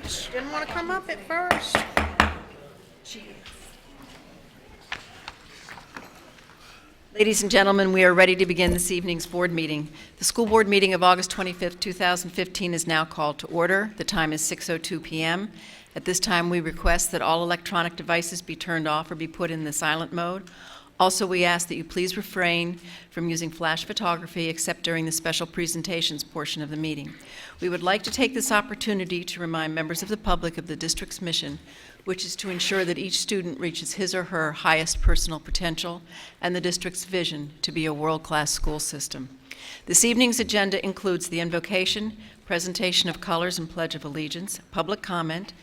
Didn't want to come up at first. Ladies and gentlemen, we are ready to begin this evening's board meeting. The school board meeting of August 25th, 2015 is now called to order. The time is 6:02 p.m. At this time, we request that all electronic devices be turned off or be put in the silent mode. Also, we ask that you please refrain from using flash photography except during the special presentations portion of the meeting. We would like to take this opportunity to remind members of the public of the district's mission, which is to ensure that each student reaches his or her highest personal potential and the district's vision to be a world-class school system. This evening's agenda includes the invocation, presentation of colors and pledge of allegiance, public comment,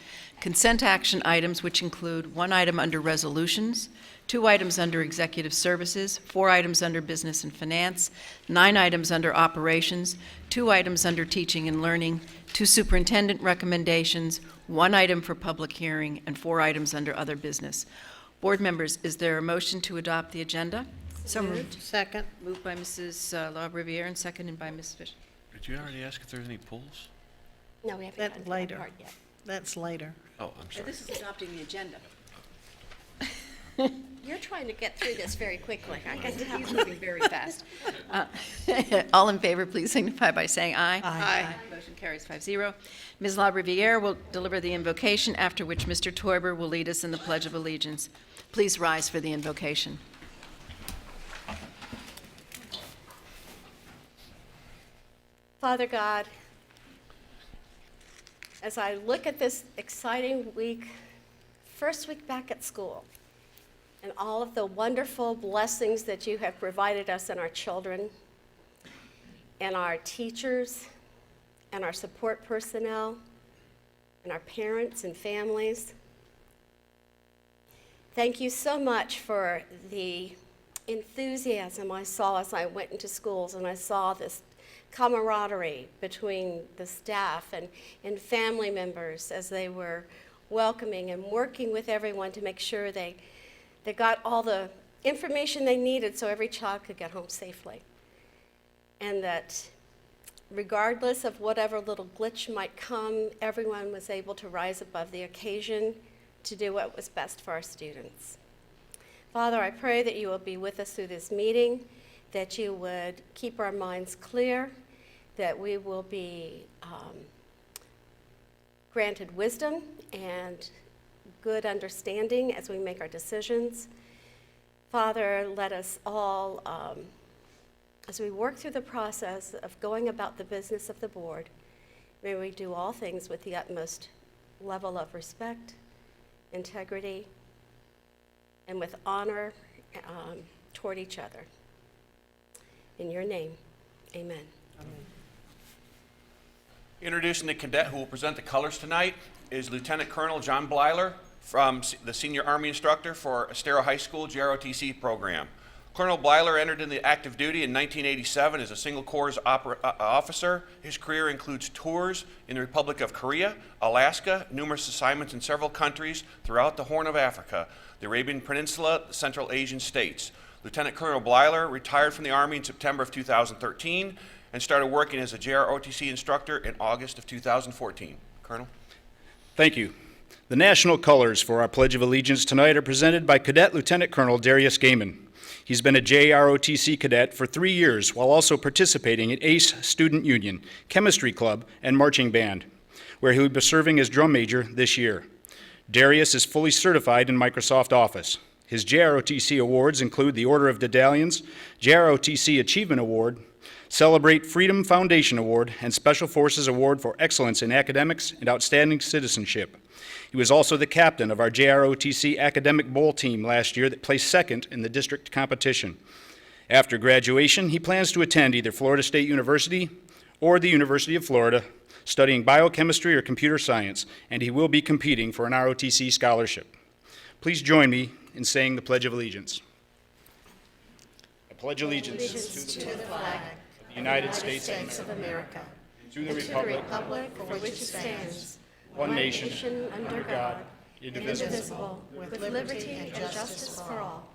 consent action items, which include 1 item under resolutions, 2 items under executive services, 4 items under business and finance, 9 items under operations, 2 items under teaching and learning, 2 superintendent recommendations, 1 item for public hearing, and 4 items under other business. Board members, is there a motion to adopt the agenda? So moved. Second. Moved by Mrs. La Riviere and seconded by Ms. Fisher. Did you already ask if there's any polls? No, we haven't That gotten to later. that part yet. That's later. Oh, I'm sorry. This is adopting the agenda. You're trying to get through this very quickly. I can tell. He's moving very fast. All in favor, please signify by saying aye. Aye. Motion carries 5-0. Ms. La Riviere will deliver the invocation, after which Mr. Teuber will lead us in the Pledge of Allegiance. Please rise for the invocation. Father God, as I look at this exciting week, first week back at school, and all of the wonderful blessings that you have provided us and our children, and our teachers, and our support personnel, and our parents and families. Thank you so much for the enthusiasm I saw as I went into schools and I saw this camaraderie between the staff and family members as they were welcoming and working with everyone to make sure they got all the information they needed so every child could get home safely. And that regardless of whatever little glitch might come, everyone was able to rise above the occasion to do what was best for our students. Father, I pray that you will be with us through this meeting, that you would keep our minds clear, that we will be granted wisdom and good understanding as we make our decisions. Father, let us all, as we work through the process of going about the business of the board, may we do all things with the utmost level of respect, integrity, and with honor toward each other. In your name, amen. Introducing the cadet who will present the colors tonight is Lieutenant Colonel John Blyler, from the Senior Army Instructor for Estero High School JROTC program. Colonel Blyler entered into active duty in 1987 as a single corps officer. His career includes tours in the Republic of Korea, Alaska, numerous assignments in several countries throughout the Horn of Africa, the Arabian Peninsula, the Central Asian states. Lieutenant Colonel Blyler retired from the Army in September of 2013 and started working as a JROTC instructor in August of 2014. Colonel? Thank you. The national colors for our Pledge of Allegiance tonight are presented by Cadet Lieutenant Colonel Darius Gaiman. He's been a JROTC cadet for 3 years while also participating in ACE Student Union, Chemistry Club, and Marching Band, where he will be serving as drum major this year. Darius is fully certified in Microsoft Office. His JROTC awards include the Order of Dedallions, JROTC Achievement Award, Celebrate Freedom Foundation Award, and Special Forces Award for Excellence in Academics and Outstanding Citizenship. He was also the captain of our JROTC Academic Bowl team last year that placed second in the district competition. After graduation, he plans to attend either Florida State University or the University of Florida, studying biochemistry or computer science, and he will be competing for an ROTC scholarship. Please join me in saying the Pledge of Allegiance. I pledge allegiance to the flag of the United States of America, to the the republic, republic for which it stands, one nation, under God, indivisible. indivisible, with liberty and justice for all.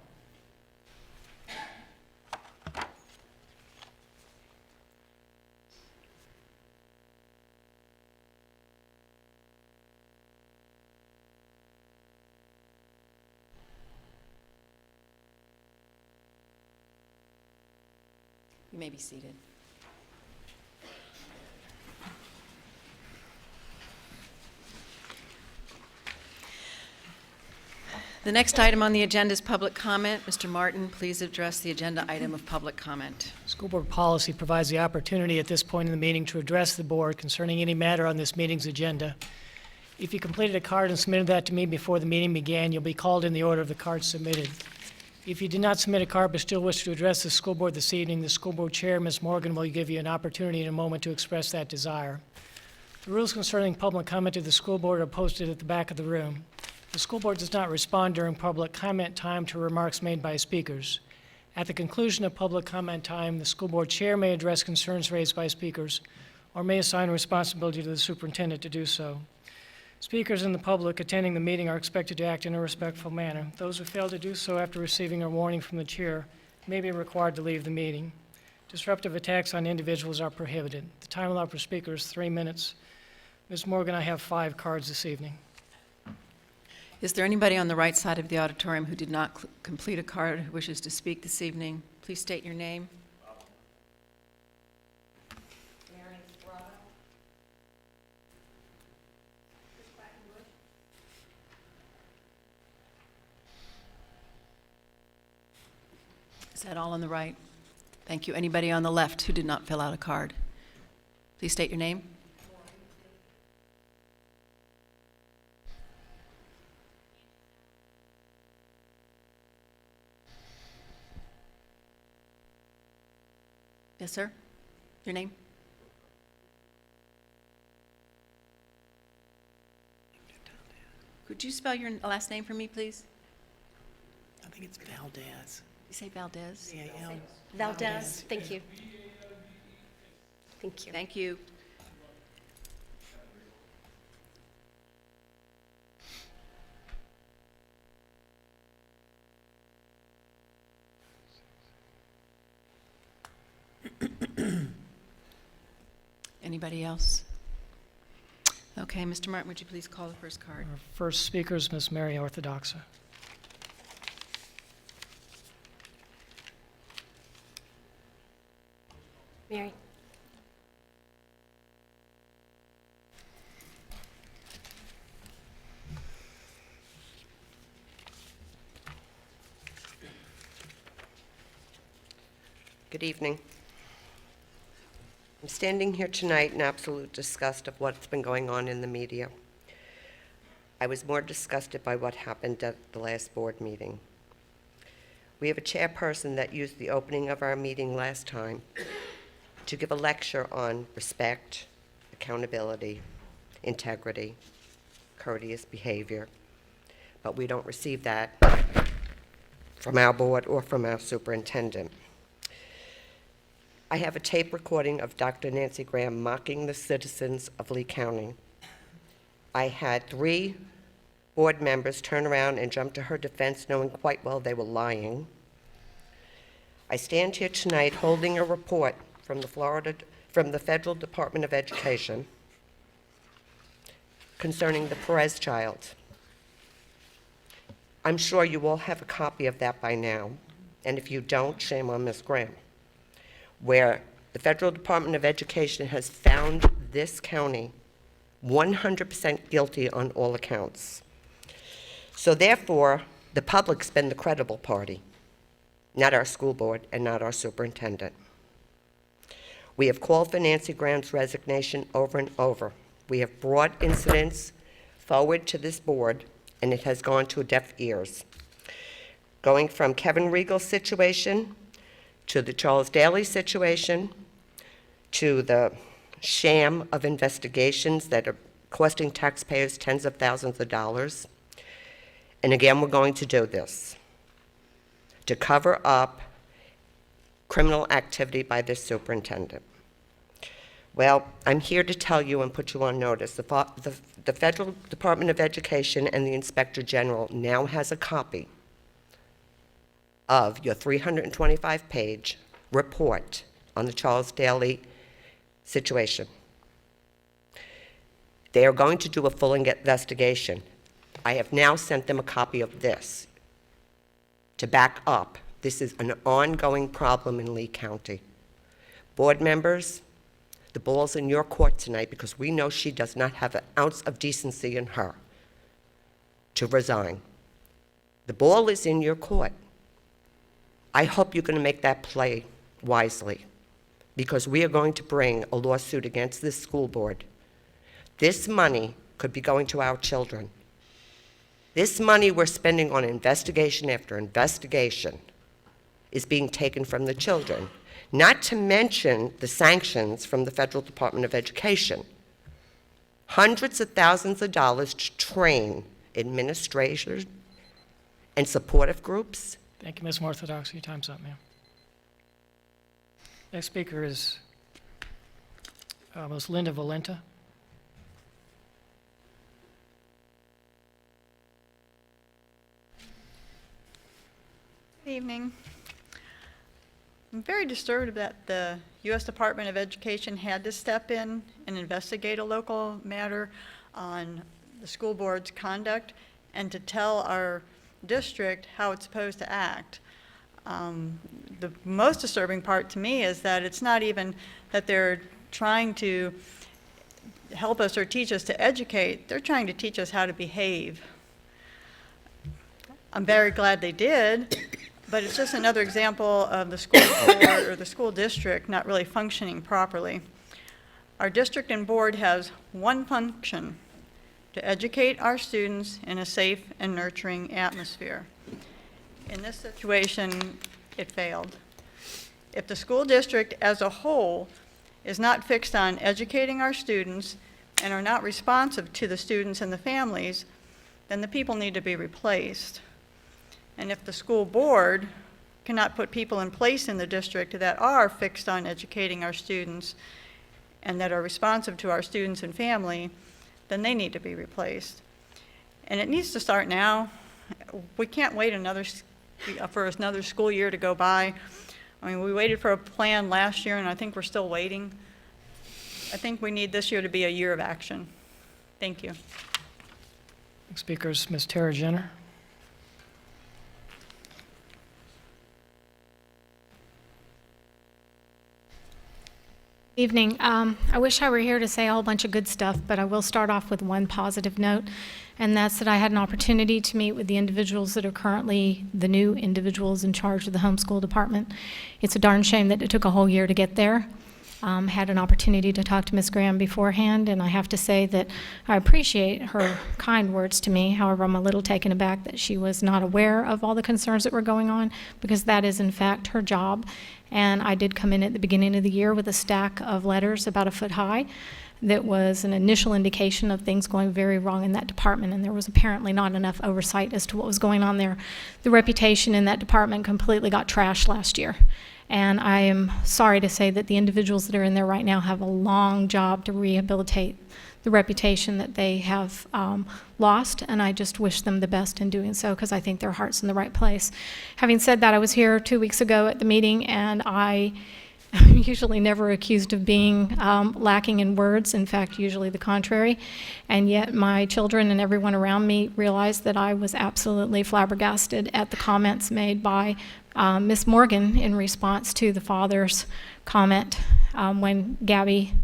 You may be seated. The next item on the agenda is public comment. Mr. Martin, please address the agenda item of public comment. School board policy provides the opportunity at this point in the meeting to address the board concerning any matter on this meeting's agenda. If you completed a card and submitted that to me before the meeting began, you'll be called in the order of the cards submitted. If you did not submit a card but still wish to address the school board this evening, the school board chair, Ms. Morgan, will give you an opportunity in a moment to express that desire. The rules concerning public comment to the school board are posted at the back of the room. The school board does not respond during public comment time to remarks made by speakers. At the conclusion of public comment time, the school board chair may address concerns raised by speakers or may assign responsibility to the superintendent to do so. Speakers and the public attending the meeting are expected to act in a respectful manner. Those who fail to do so after receiving a warning from the chair may be required to leave the meeting. Disruptive attacks on individuals are prohibited. The time allowed for speakers is 3 minutes. Ms. Morgan, I have 5 cards this evening. Is there anybody on the right side of the auditorium who did not complete a card who wishes to speak this evening? Please state your name. Is that all on the right? Thank you. Anybody on the left who did not fill out a card? Please state your name. Yes, sir? Your name? Could you spell your last name for me, please? I think it's Valdez. You say Valdez? V-A-L. Valdez, thank you. Thank you. Thank you. Anybody else? Okay, Mr. Martin, would you please call the first card? Our first speaker is Ms. Mary Orthodoxa. Mary. Good evening. I'm standing here tonight in absolute disgust of what's been going on in the media. I was more disgusted by what happened at the last board meeting. We have a chairperson that used the opening of our meeting last time to give a lecture on respect, accountability, integrity, courteous behavior, but we don't receive that from our board or from our superintendent. I have a tape recording of Dr. Nancy Graham mocking the citizens of Lee County. I had 3 board members turn around and jump to her defense, knowing quite well they were lying. I stand here tonight holding a report from the Federal Department of Education concerning the Perez child. I'm sure you all have a copy of that by now, and if you don't, shame on Ms. Graham, where the Federal Department of Education has found this county 100% guilty on all accounts. So therefore, the public's been the credible party, not our school board and not our superintendent. We have called for Nancy Graham's resignation over and over. We have brought incidents forward to this board, and it has gone to deaf ears. Going from Kevin Regal's situation, to the Charles Daly situation, to the sham of investigations that are costing taxpayers tens of thousands of dollars. And again, we're going to do this to cover up criminal activity by this superintendent. Well, I'm here to tell you and put you on notice. The Federal Department of Education and the Inspector General now has a copy of your 325-page report on the Charles Daly situation. They are going to do a full investigation. I have now sent them a copy of this to back up. This is an ongoing problem in Lee County. Board members, the ball's in your court tonight because we know she does not have an ounce of decency in her to resign. The ball is in your court. I hope you're going to make that play wisely, because we are going to bring a lawsuit against this school board. This money could be going to our children. This money we're spending on investigation after investigation is being taken from the children, not to mention the sanctions from the Federal Department of Education. Hundreds of thousands of dollars to train administrators and supportive groups. Thank you, Ms. Orthodox. Your time's up, ma'am. Next speaker is Ms. Linda Valenta. Good evening. I'm very disturbed that the U.S. Department of Education had to step in and investigate a local matter on the school board's conduct and to tell our district how it's supposed to act. The most disturbing part to me is that it's not even that they're trying to help us or teach us to educate, they're trying to teach us how to behave. I'm very glad they did, but it's just another example of the school board or the school district not really functioning properly. Our district and board has one function: to educate our students in a safe and nurturing atmosphere. In this situation, it failed. If the school district as a whole is not fixed on educating our students and are not responsive to the students and the families, then the people need to be replaced. And if the school board cannot put people in place in the district that are fixed on educating our students and that are responsive to our students and family, then they need to be replaced. And it needs to start now. We can't wait for another school year to go by. I mean, we waited for a plan last year, and I think we're still waiting. I think we need this year to be a year of action. Thank you. Next speaker is Ms. Tara Jenner. Evening. I wish I were here to say a whole bunch of good stuff, but I will start off with one positive note, and that's that I had an opportunity to meet with the individuals that are currently the new individuals in charge of the homeschool department. It's a darn shame that it took a whole year to get there. Had an opportunity to talk to Ms. Graham beforehand, and I have to say that I appreciate her kind words to me. However, I'm a little taken aback that she was not aware of all the concerns that were going on, because that is in fact her job. And I did come in at the beginning of the year with a stack of letters about a foot high that was an initial indication of things going very wrong in that department, and there was apparently not enough oversight as to what was going on there. The reputation in that department completely got trashed last year. And I am sorry to say that the individuals that are in there right now have a long job to rehabilitate the reputation that they have lost, and I just wish them the best in doing so, because I think their heart's in the right place. Having said that, I was here 2 weeks ago at the meeting, and I am usually never accused of being lacking in words, in fact, usually the contrary, and yet my children and everyone around me realized that I was absolutely flabbergasted at the comments made by Ms. Morgan in response to the father's comment when Gabby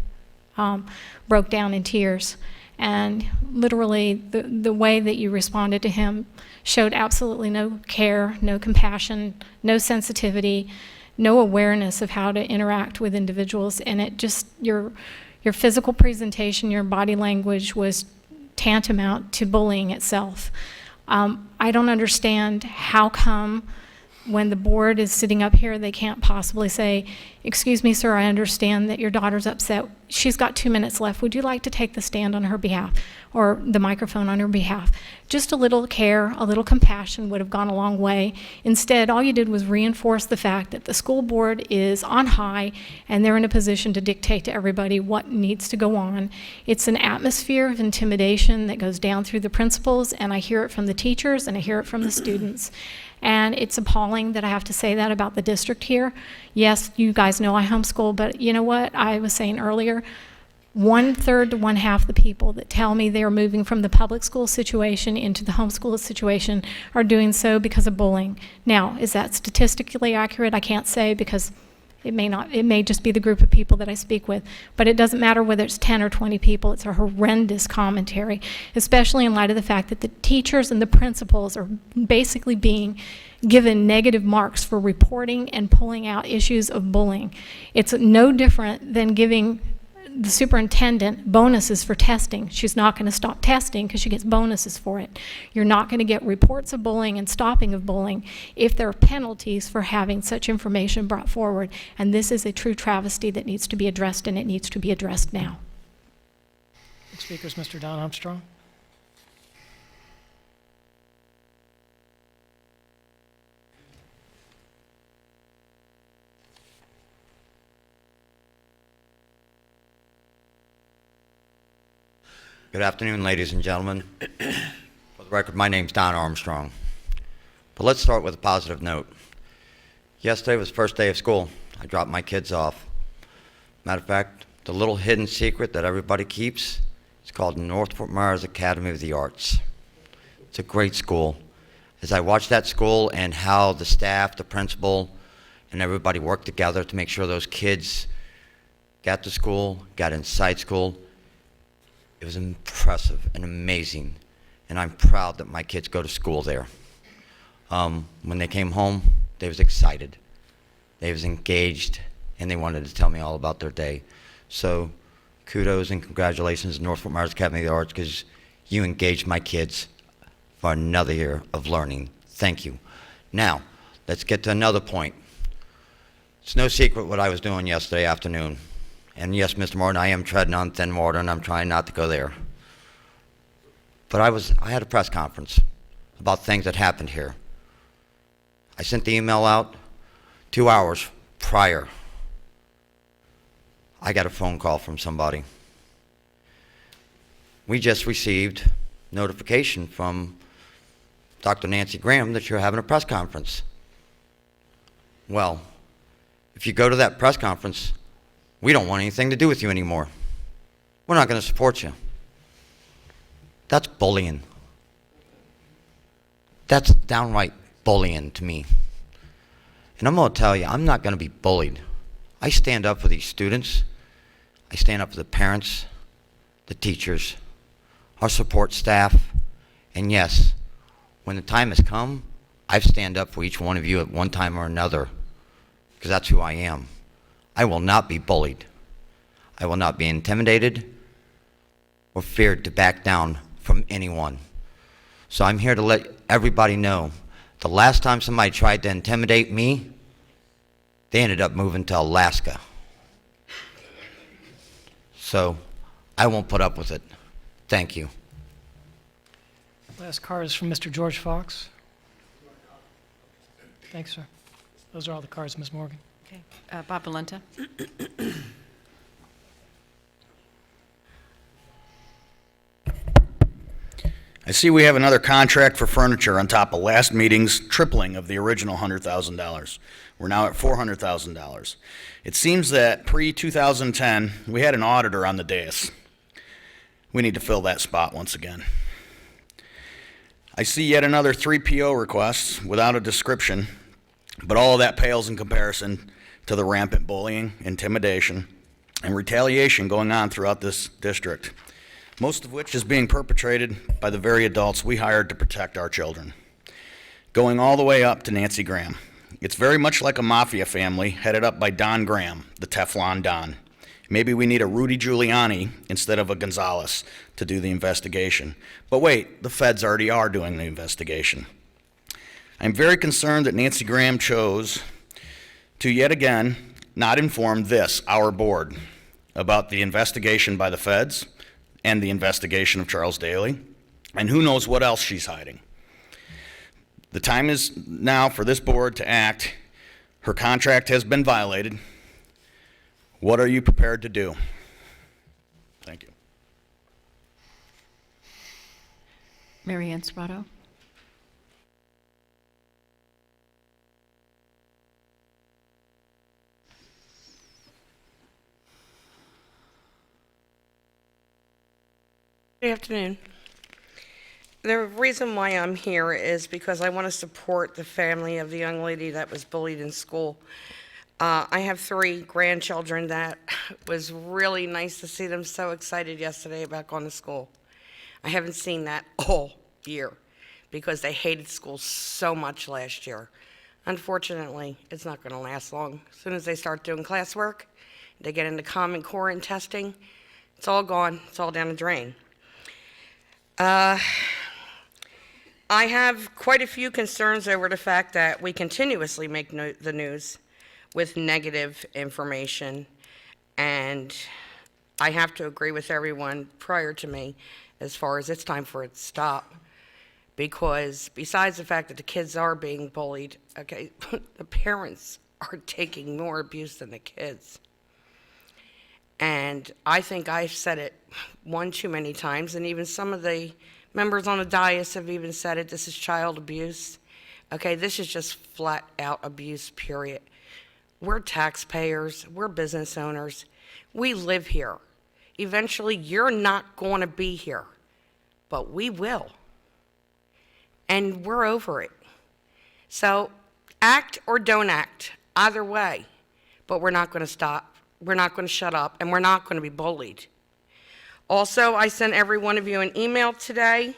broke down in tears. And literally the way that you responded to him showed absolutely no care, no compassion, no sensitivity, no awareness of how to interact with individuals. And it just, your physical presentation, your body language was tantamount to bullying itself. I don't understand how come when the board is sitting up here, they can't possibly say, "Excuse me, sir, I understand that your daughter's upset. She's got 2 minutes left. Would you like to take the stand on her behalf or the microphone on her behalf?" Just a little care, a little compassion would have gone a long way. Instead, all you did was reinforce the fact that the school board is on high and they're in a position to dictate to everybody what needs to go on. It's an atmosphere of intimidation that goes down through the principals, and I hear it from the teachers and I hear it from the students. And it's appalling that I have to say that about the district here. Yes, you guys know I homeschool, but you know what I was saying earlier? 1/3 to 1/2 the people that tell me they are moving from the public school situation into the homeschool situation are doing so because of bullying. Now, is that statistically accurate? I can't say, because It may just be the group of people that I speak with, but it doesn't matter whether it's 10 or 20 people. It's a horrendous commentary, especially in light of the fact that the teachers and the principals are basically being given negative marks for reporting and pulling out issues of bullying. It's no different than giving the superintendent bonuses for testing. She's not going to stop testing because she gets bonuses for it. You're not going to get reports of bullying and stopping of bullying if there are penalties for having such information brought forward. And this is a true travesty that needs to be addressed, and it needs to be addressed now. Next speaker is Mr. Don Armstrong. Good afternoon, ladies and gentlemen. For the record, my name's Don Armstrong. But let's start with a positive note. Yesterday was the first day of school. I dropped my kids off. Matter of fact, the little hidden secret that everybody keeps, it's called North Fort Myers Academy of the Arts. It's a great school. As I watched that school and how the staff, the principal, and everybody worked together to make sure those kids got to school, got inside school, it was impressive and amazing, and I'm proud that my kids go to school there. When they came home, they was excited, they was engaged, and they wanted to tell me all about their day. So kudos and congratulations to North Fort Myers Academy of the Arts, because you engaged my kids for another year of learning. Thank you. Now, let's get to another point. It's no secret what I was doing yesterday afternoon. And yes, Mr. Martin, I am treading on thin water, and I'm trying not to go there. But I had a press conference about things that happened here. I sent the email out 2 hours prior. I got a phone call from somebody. We just received notification from Dr. Nancy Graham that you're having a press conference. Well, if you go to that press conference, we don't want anything to do with you anymore. We're not going to support you. That's bullying. That's downright bullying to me. And I'm going to tell you, I'm not going to be bullied. I stand up for these students. I stand up for the parents, the teachers, our support staff. And yes, when the time has come, I stand up for each one of you at one time or another, because that's who I am. I will not be bullied. I will not be intimidated or feared to back down from anyone. So I'm here to let everybody know, the last time somebody tried to intimidate me, they ended up moving to Alaska. So I won't put up with it. Thank you. Last card is from Mr. George Fox. Thanks, sir. Those are all the cards, Ms. Morgan. Okay. Bob Valenta. I see we have another contract for furniture on top of last meeting's tripling of the original $100,000. We're now at $400,000. It seems that pre-2010, we had an auditor on the dais. We need to fill that spot once again. I see yet another 3 PO requests without a description, but all of that pales in comparison to the rampant bullying, intimidation, and retaliation going on throughout this district, most of which is being perpetrated by the very adults we hired to protect our children. Going all the way up to Nancy Graham. It's very much like a mafia family headed up by Don Graham, the Teflon Don. Maybe we need a Rudy Giuliani instead of a Gonzalez to do the investigation. But wait, the feds already are doing the investigation. I'm very concerned that Nancy Graham chose to yet again not inform our board, about the investigation by the feds and the investigation of Charles Daly, and who knows what else she's hiding. The time is now for this board to act. Her contract has been violated. What are you prepared to do? Thank you. Mary Ann Serrato. Good afternoon. The reason why I'm here is because I want to support the family of the young lady that was bullied in school. I have 3 grandchildren that was really nice to see them so excited yesterday about going to school. I haven't seen that all year because they hated school so much last year. Unfortunately, it's not going to last long. As soon as they start doing classwork, they get into Common Core and testing, it's all gone. It's all down the drain. I have quite a few concerns over the fact that we continuously make the news with negative information, and I have to agree with everyone prior to me as far as it's time for it to stop. Because besides the fact that the kids are being bullied, okay, the parents are taking more abuse than the kids. And I think I've said it one too many times, and even some of the members on the dais have even said it, this is child abuse. Okay, this is just flat out abuse, period. We're taxpayers, we're business owners, we live here. Eventually, you're not going to be here, but we will. And we're over it. So act or don't act, either way, but we're not going to stop. We're not going to shut up, and we're not going to be bullied. Also, I sent every one of you an email today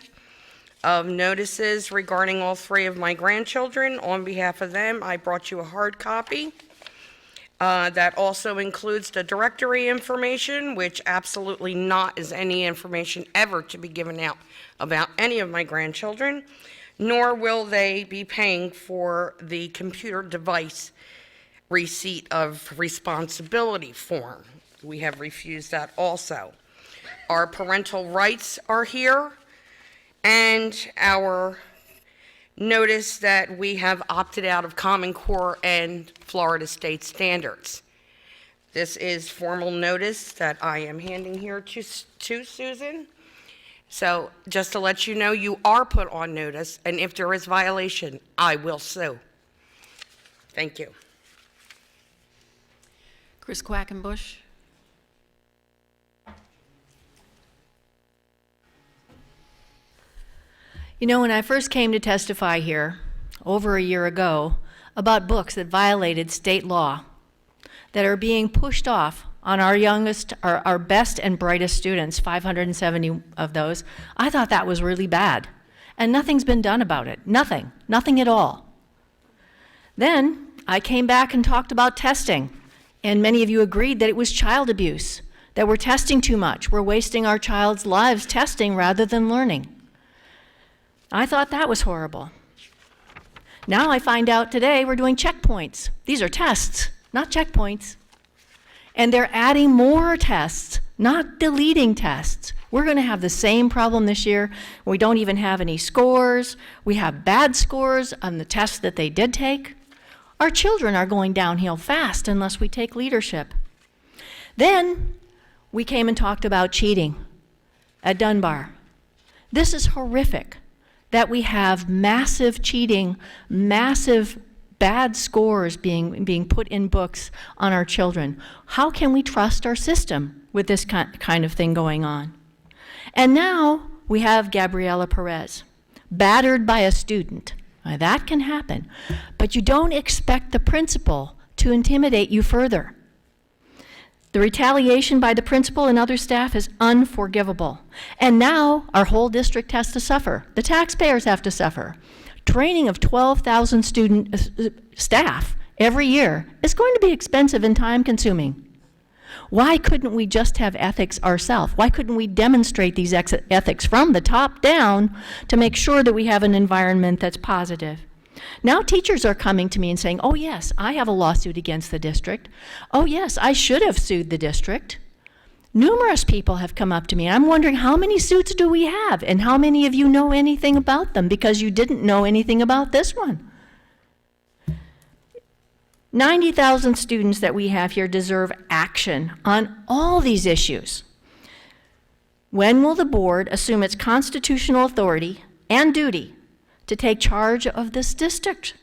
of notices regarding all 3 of my grandchildren. On behalf of them, I brought you a hard copy. That also includes the directory information, which absolutely not is any information ever to be given out about any of my grandchildren, nor will they be paying for the computer device receipt of responsibility form. We have refused that also. Our parental rights are here, and our notice that we have opted out of Common Core and Florida State standards. This is formal notice that I am handing here to Susan. So just to let you know, you are put on notice, and if there is violation, I will sue. Thank you. Chris Quackenbush. You know, when I first came to testify here over a year ago about books that violated state law, that are being pushed off on our youngest, our best and brightest students, 570 of those, I thought that was really bad. And nothing's been done about it. Nothing at all. Then I came back and talked about testing, and many of you agreed that it was child abuse, that we're testing too much. We're wasting our child's lives testing rather than learning. I thought that was horrible. Now I find out today we're doing checkpoints. These are tests, not checkpoints. And they're adding more tests, not deleting tests. We're going to have the same problem this year. We don't even have any scores. We have bad scores on the tests that they did take. Our children are going downhill fast unless we take leadership. Then we came and talked about cheating at Dunbar. This is horrific that we have massive cheating, massive bad scores being put in books on our children. How can we trust our system with this kind of thing going on? And now we have Gabriela Perez, battered by a student. Now, that can happen, but you don't expect the principal to intimidate you further. The retaliation by the principal and other staff is unforgivable. And now our whole district has to suffer. The taxpayers have to suffer. Training of 12,000 staff every year is going to be expensive and time-consuming. Why couldn't we just have ethics ourselves? Why couldn't we demonstrate these ethics from the top down to make sure that we have an environment that's positive? Now teachers are coming to me and saying, oh yes, I have a lawsuit against the district. Oh yes, I should have sued the district. Numerous people have come up to me, and I'm wondering how many suits do we have, and how many of you know anything about them because you didn't know anything about this one. 90,000 students that we have here deserve action on all these issues. When will the board assume its constitutional authority and duty to take charge of this district?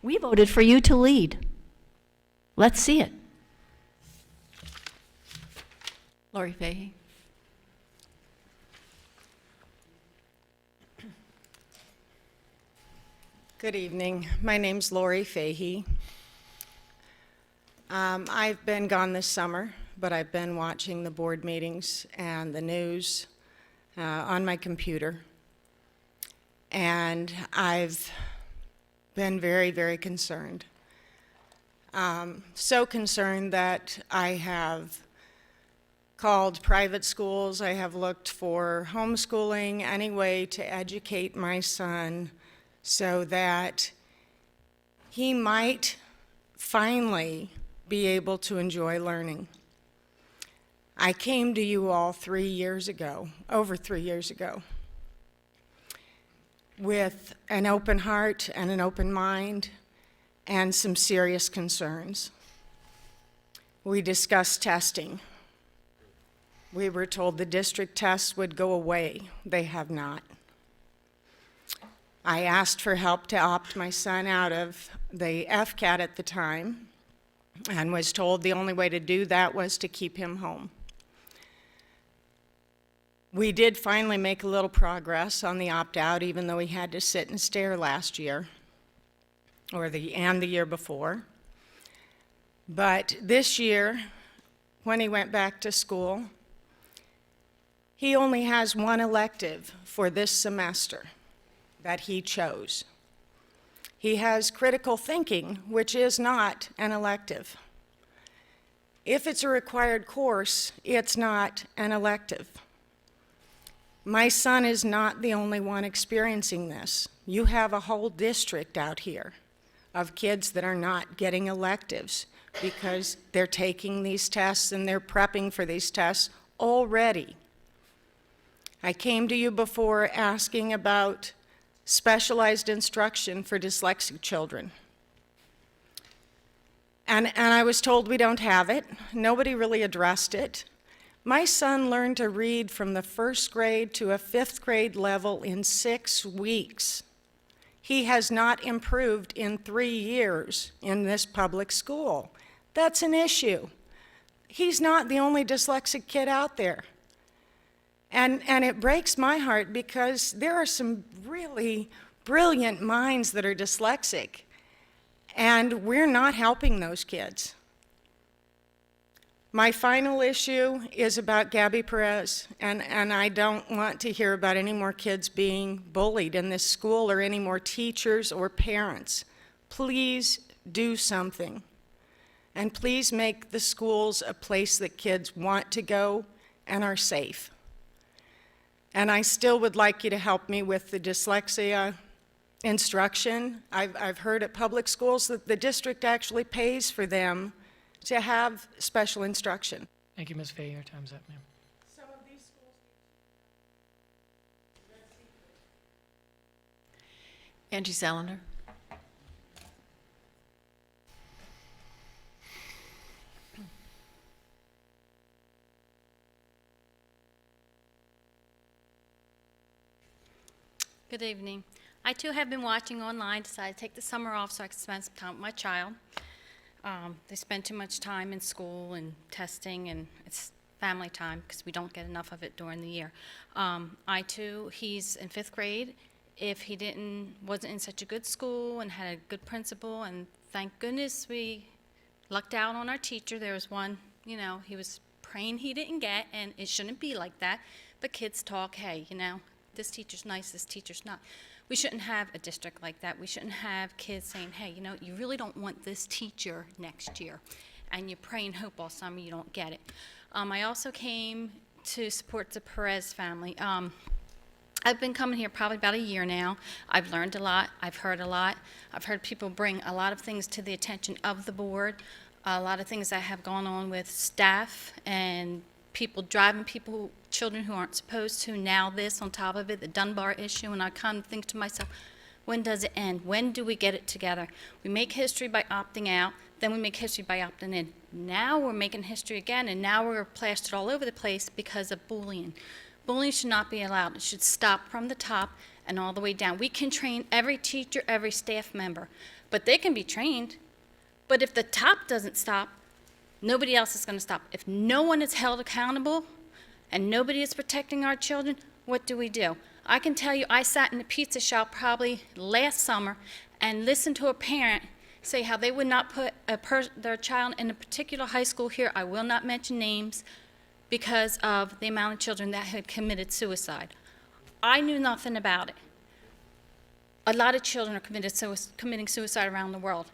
We voted for you to lead. Let's see it. Lori Fahey. Good evening. My name's Lori Fahey. I've been gone this summer, but I've been watching the board meetings and the news on my computer. And I've been very, very concerned. So concerned that I have called private schools. I have looked for homeschooling, any way to educate my son so that he might finally be able to enjoy learning. I came to you all 3 years ago, over 3 years ago, with an open heart and an open mind and some serious concerns. We discussed testing. We were told the district tests would go away. They have not. I asked for help to opt my son out of the FCAT at the time and was told the only way to do that was to keep him home. We did finally make a little progress on the opt-out, even though he had to sit and stare last year, and the year before. But this year, when he went back to school, he only has one elective for this semester that he chose. He has critical thinking, which is not an elective. If it's a required course, it's not an elective. My son is not the only one experiencing this. You have a whole district out here of kids that are not getting electives because they're taking these tests and they're prepping for these tests already. I came to you before asking about specialized instruction for dyslexic children. And I was told we don't have it. Nobody really addressed it. My son learned to read from the 1st grade to a 5th grade level in 6 weeks. He has not improved in 3 years in this public school. That's an issue. He's not the only dyslexic kid out there. And it breaks my heart because there are some really brilliant minds that are dyslexic, and we're not helping those kids. My final issue is about Gabby Perez, and I don't want to hear about any more kids being bullied in this school or any more teachers or parents. Please do something, and please make the schools a place that kids want to go and are safe. And I still would like you to help me with the dyslexia instruction. I've heard at public schools that the district actually pays for them to have special instruction. Thank you, Ms. Fay. Your time's up, ma'am. Some of these schools Angie Salander. Good evening. I too have been watching online, decided to take the summer off so I could spend some time with my child. They spend too much time in school and testing, and it's family time because we don't get enough of it during the year. I too, he's in 5th grade. If he wasn't in such a good school and had a good principal, and thank goodness we lucked out on our teacher. There was one, he was praying he didn't get, and it shouldn't be like that. But kids talk, hey, this teacher's nice, this teacher's not. We shouldn't have a district like that. We shouldn't have kids saying, hey, you really don't want this teacher next year. And you pray and hope all summer you don't get it. I also came to support the Perez family. I've been coming here probably about a year now. I've learned a lot. I've heard a lot. I've heard people bring a lot of things to the attention of the board, a lot of things that have gone on with staff and people driving children who aren't supposed to, now this on top of it, the Dunbar issue, and I kind of think to myself, when does it end? When do we get it together? We make history by opting out, then we make history by opting in. Now we're making history again, and now we're plastered all over the place because of bullying. Bullying should not be allowed. It should stop from the top and all the way down. We can train every teacher, every staff member, but they can be trained. But if the top doesn't stop, nobody else is going to stop. If no one is held accountable and nobody is protecting our children, what do? I can tell you I sat in a pizza shop probably last summer and listened to a parent say how they would not put their child in a particular high school here, I will not mention names, because of the amount of children that had committed suicide. I knew nothing about it. A lot of children are committing suicide around the world.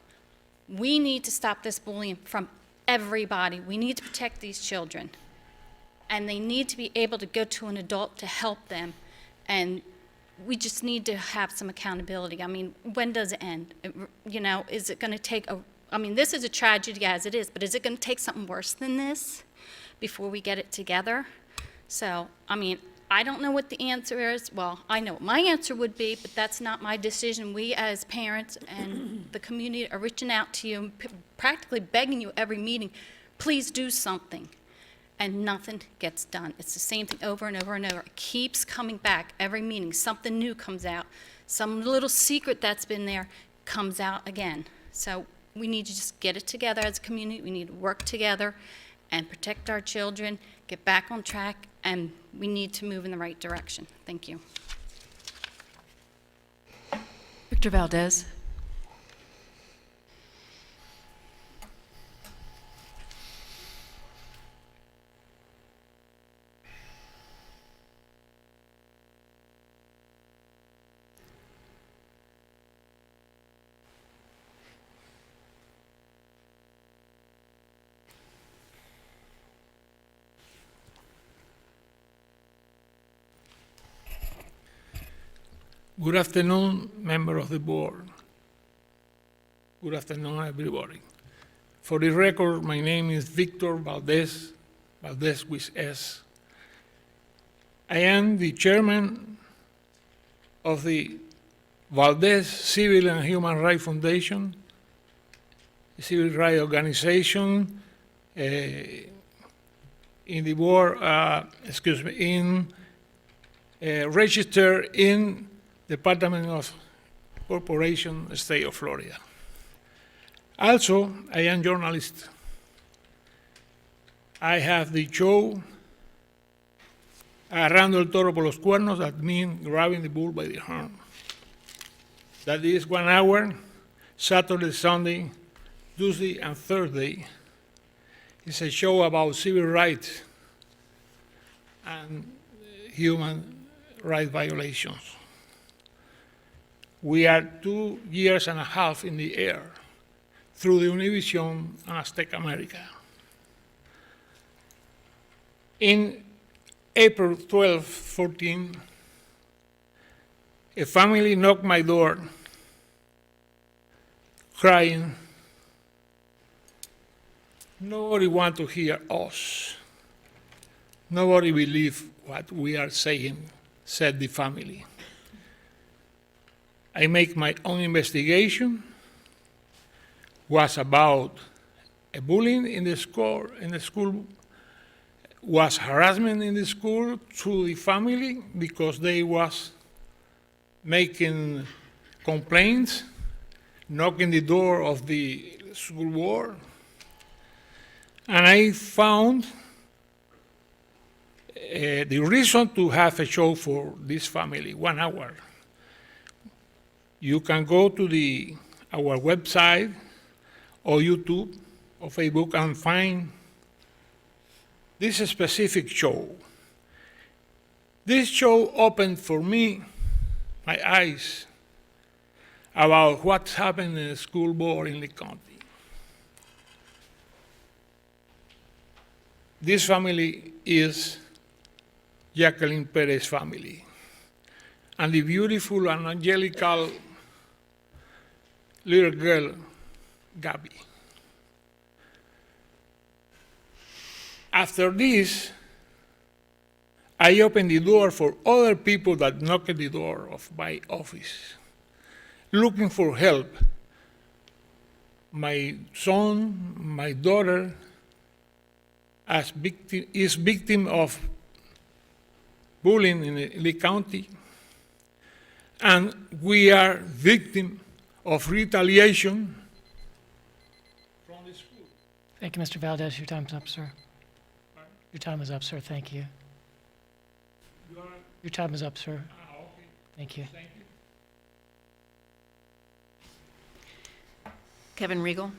We need to stop this bullying from everybody. We need to protect these children. And they need to be able to go to an adult to help them. And we just need to have some accountability. I mean, when does it end? You know, is it going to take I mean, this is a tragedy as it is, but is it going to take something worse than this before we get it together? So, I mean, I don't know what the answer is. Well, I know what my answer would be, but that's not my decision. We as parents and the community are reaching out to you, practically begging you every meeting, please do something. And nothing gets done. It's the same thing over and over and over. It keeps coming back every meeting. Something new comes out. Some little secret that's been there comes out again. So we need to just get it together as a community. We need to work together and protect our children, get back on track, and we need to move in the right direction. Thank you. Victor Valdez. Good afternoon, member of the board. Good afternoon, everybody. For the record, my name is Victor Valdez, Valdez with S. I am the chairman of the Valdez Civil and Human Rights Foundation, a civil rights organization in the board, registered in Department of Corporation, State of Florida. Also, I am journalist. I have the show Agarrando el Toro por los Cuernos, that means grabbing the bull by the horn. That is 1 hour, Saturday, Sunday, Tuesday, and Thursday. It's a show about civil rights and human rights violations. We are 2.5 years in the air through the Univision and Azteca America. In April 12, 14, a family knocked my door, crying. Nobody wants to hear us. Nobody believes what we are saying, said the family. I make my own investigation. Was about a bullying in the school, was harassment in the school through the family because they was making complaints, knocking the door of the school board. And I found the reason to have a show for this family, 1 hour. You can go to our website or YouTube or Facebook and find this specific show. This show opened for me my eyes about what's happening in the school board in the county. This family is Jacqueline Perez's family, and the beautiful and angelical little girl, Gabby. After this, I opened the door for other people that knocked at the door of my office, looking for help. My son, my daughter, is victim of bullying in the county, and we are victim of retaliation from the school. Thank you, Mr. Valdez. Your time's up, sir. Your time is up, sir. Thank you. Your time is up, sir. Okay. Thank you. Thank you. Kevin Riegel.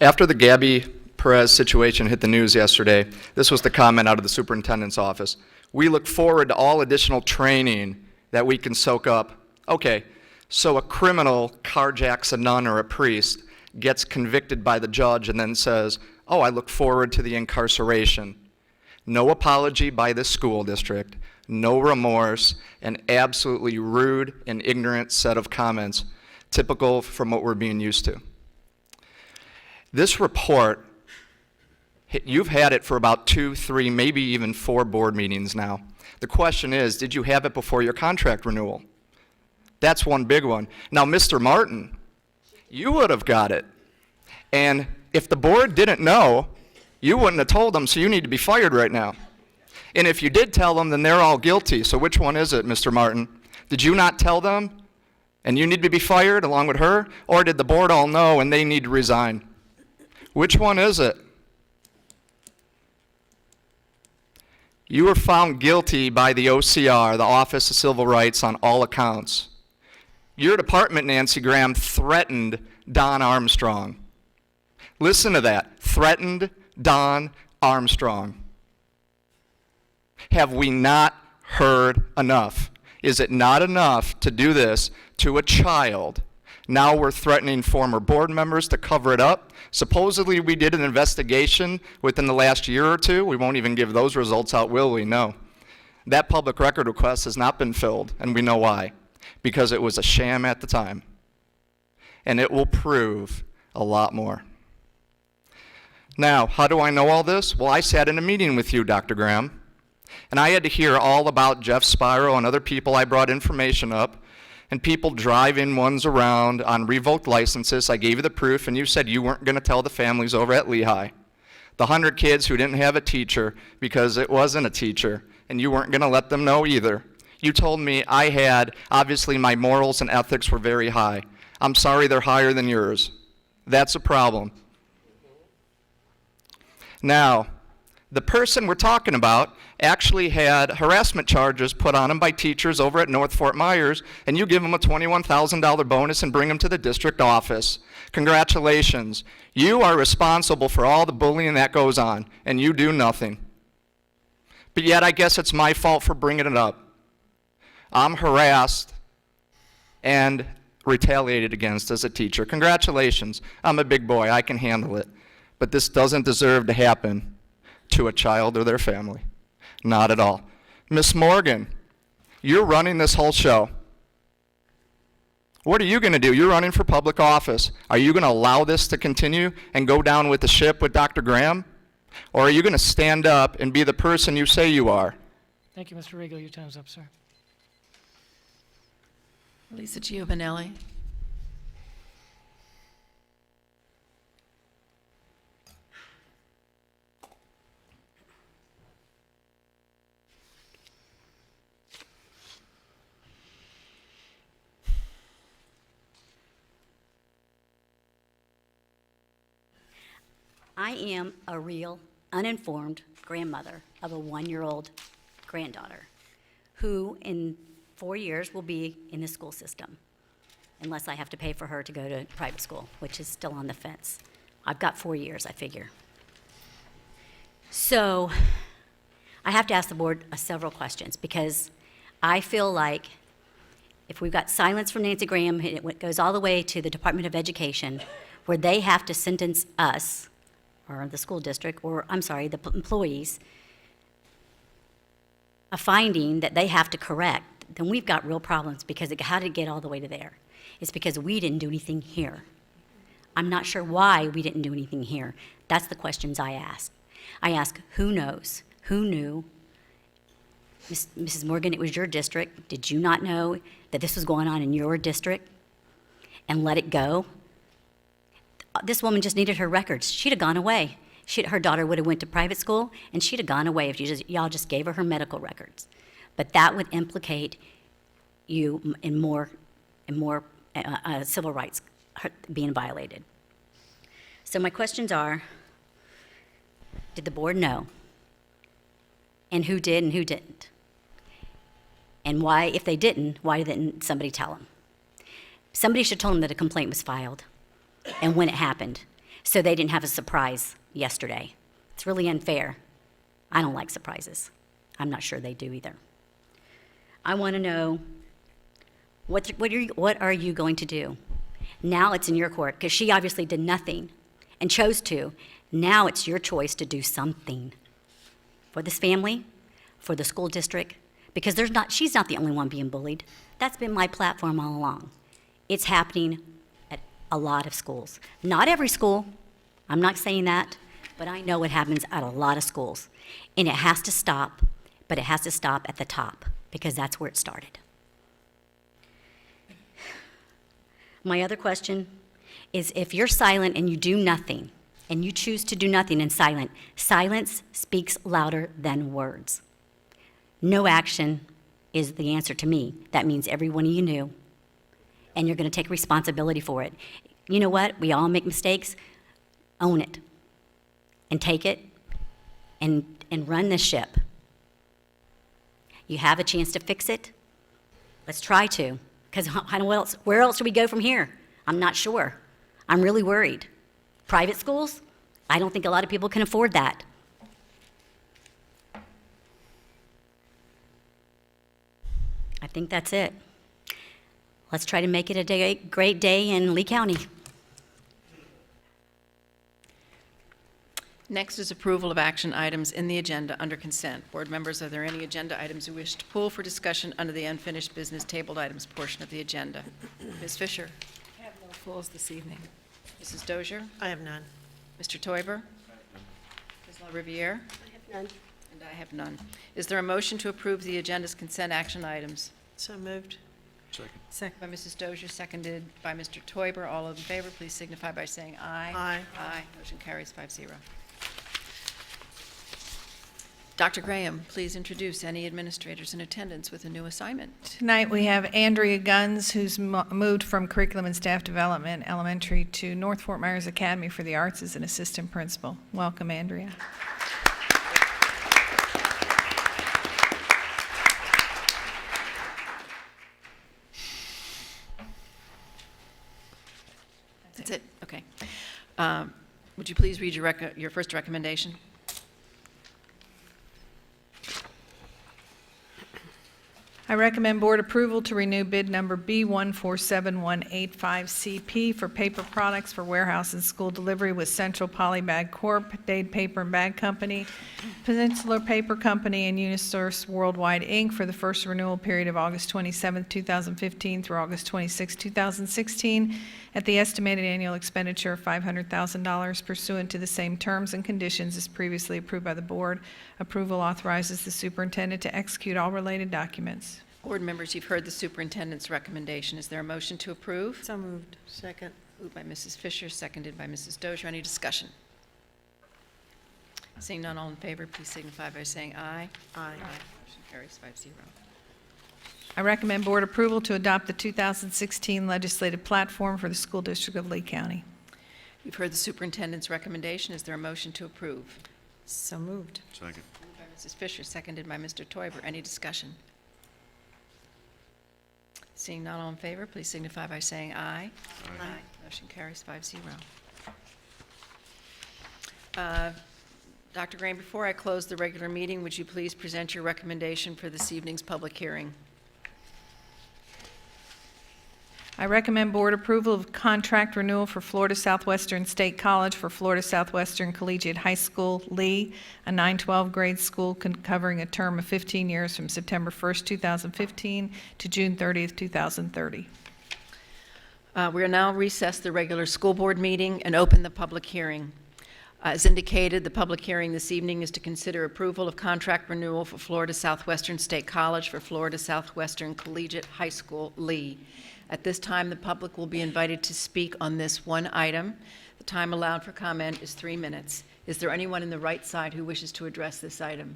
After the Gabby Perez situation hit the news yesterday, this was the comment out of the superintendent's office. We look forward to all additional training that we can soak up. Okay, so a criminal carjacks a nun or a priest, gets convicted by the judge, and then says, oh, I look forward to the incarceration. No apology by the school district, no remorse, an absolutely rude and ignorant set of comments, typical from what we're being used to. This report, you've had it for about 2, 3, maybe even 4 board meetings now. The question is, did you have it before your contract renewal? That's one big one. Now, Mr. Martin, you would have got it. And if the board didn't know, you wouldn't have told them, so you need to be fired right now. And if you did tell them, then they're all guilty. So which one is it, Mr. Martin? Did you not tell them, and you need to be fired along with her? Or did the board all know and they need to resign? Which one is it? You were found guilty by the OCR, the Office of Civil Rights, on all accounts. Your department, Nancy Graham, threatened Don Armstrong. Listen to that. Threatened Don Armstrong. Have we not heard enough? Is it not enough to do this to a child? Now we're threatening former board members to cover it up. Supposedly we did an investigation within the last year or 2. We won't even give those results out, will we? No. That public record request has not been filled, and we know why. Because it was a sham at the time. And it will prove a lot more. Now, how do I know all this? Well, I sat in a meeting with you, Dr. Graham, and I had to hear all about Jeff Spiro and other people. I brought information up, and people driving ones around on revoked licenses. I gave you the proof, and you said you weren't going to tell the families over at Lehigh. The 100 kids who didn't have a teacher because it wasn't a teacher, and you weren't going to let them know either. You told me I had, obviously my morals and ethics were very high. I'm sorry they're higher than yours. That's a problem. Now, the person we're talking about actually had harassment charges put on him by teachers over at North Fort Myers, and you give him a $21,000 bonus and bring him to the district office. Congratulations. You are responsible for all the bullying that goes on, and you do nothing. But yet I guess it's my fault for bringing it up. I'm harassed and retaliated against as a teacher. Congratulations. I'm a big boy. I can handle it. But this doesn't deserve to happen to a child or their family. Not at all. Miss Morgan, you're running this whole show. What are you going to do? You're running for public office. Are you going to allow this to continue and go down with the ship with Dr. Graham? Or are you going to stand up and be the person you say you are? Thank you, Mr. Riegel. Your time's up, sir. Lisa Giovanelli. I am a real, uninformed grandmother of a 1-year-old granddaughter who in 4 years will be in the school system unless I have to pay for her to go to private school, which is still on the fence. I've got 4 years, I figure. So I have to ask the board several questions because I feel like if we've got silence from Nancy Graham, it goes all the way to the Department of Education where they have to sentence us or the school district, or I'm sorry, the employees, a finding that they have to correct, then we've got real problems because how did it get all the way to there? It's because we didn't do anything here. I'm not sure why we didn't do anything here. That's the questions I ask. I ask, who knows? Who knew? Mrs. Morgan, it was your district. Did you not know that this was going on in your district and let it go? This woman just needed her records. She'd have gone away. Her daughter would have went to private school, and she'd have gone away if y'all just gave her medical records. But that would implicate you in more civil rights being violated. So my questions are, did the board know? And who did and who didn't? And why, if they didn't, why didn't somebody tell them? Somebody should tell them that a complaint was filed and when it happened, so they didn't have a surprise yesterday. It's really unfair. I don't like surprises. I'm not sure they do either. I want to know, what are you going to do? Now it's in your court, because she obviously did nothing and chose to. Now it's your choice to do something for this family, for the school district, because she's not the only one being bullied. That's been my platform all along. It's happening at a lot of schools. Not every school, I'm not saying that, but I know it happens at a lot of schools. And it has to stop, but it has to stop at the top, because that's where it started. My other question is, if you're silent and you do nothing, and you choose to do nothing in silence speaks louder than words. No action is the answer to me. That means every one of you knew, and you're going to take responsibility for it. You know what? We all make mistakes. Own it, and take it, and run this ship. You have a chance to fix it. Let's try to, because where else do we go from here? I'm not sure. I'm really worried. Private schools? I don't think a lot of people can afford that. I think that's it. Let's try to make it a great day in Lee County. Next is approval of action items in the agenda under consent. Board members, are there any agenda items you wish to pull for discussion under the unfinished business tabled items portion of the agenda? Ms. Fisher? I have no pulls this evening. Mrs. Dozier? I have none. Mr. Teuber? Ms. LaRiviere? I have none. And I have none. Is there a motion to approve the agenda's consent action items? So moved. Second. Second. By Mrs. Dozier, seconded by Mr. Teuber. All in favor, please signify by saying aye. Aye. Aye. Motion carries 5-0. Dr. Graham, please introduce any administrators in attendance with a new assignment. Tonight, we have Andrea Guns, who's moved from Curriculum and Staff Development Elementary to North Fort Myers Academy for the Arts as an assistant principal. Welcome, Andrea. That's it? Okay. Would you please read your first recommendation? I recommend board approval to renew bid number B147185CP for paper products for warehouse and school delivery with Central Polybag Corp., Dade Paper and Bag Company, Peninsula Paper Company, and Unisource Worldwide, Inc. for the first renewal period of August 27, 2015 through August 26, 2016, at the estimated annual expenditure of $500,000 pursuant to the same terms and conditions as previously approved by the board. Approval authorizes the superintendent to execute all related documents. Board members, you've heard the superintendent's recommendation. Is there a motion to approve? So moved. Second. Moved by Mrs. Fisher, seconded by Mrs. Dozier. Any discussion? Seeing none, all in favor, please signify by saying aye. Aye. Motion carries 5-0. I recommend board approval to adopt the 2016 legislative platform for the school district of Lee County. You've heard the superintendent's recommendation. Is there a motion to approve? So moved. Second. Moved by Mrs. Fisher, seconded by Mr. Teuber. Any discussion? Seeing none, all in favor, please signify by saying aye. Aye. Motion carries 5-0. Dr. Graham, before I close the regular meeting, would you please present your recommendation for this evening's public hearing? I recommend board approval of contract renewal for Florida Southwestern State College for Florida Southwestern Collegiate High School, Lee, a 9-12 grade school covering a term of 15 years from September 1st, 2015 to June 30th, 2030. We are now recess the regular school board meeting and open the public hearing. As indicated, the public hearing this evening is to consider approval of contract renewal for Florida Southwestern State College for Florida Southwestern Collegiate High School, Lee. At this time, the public will be invited to speak on this one item. The time allowed for comment is 3 minutes. Is there anyone in the right side who wishes to address this item?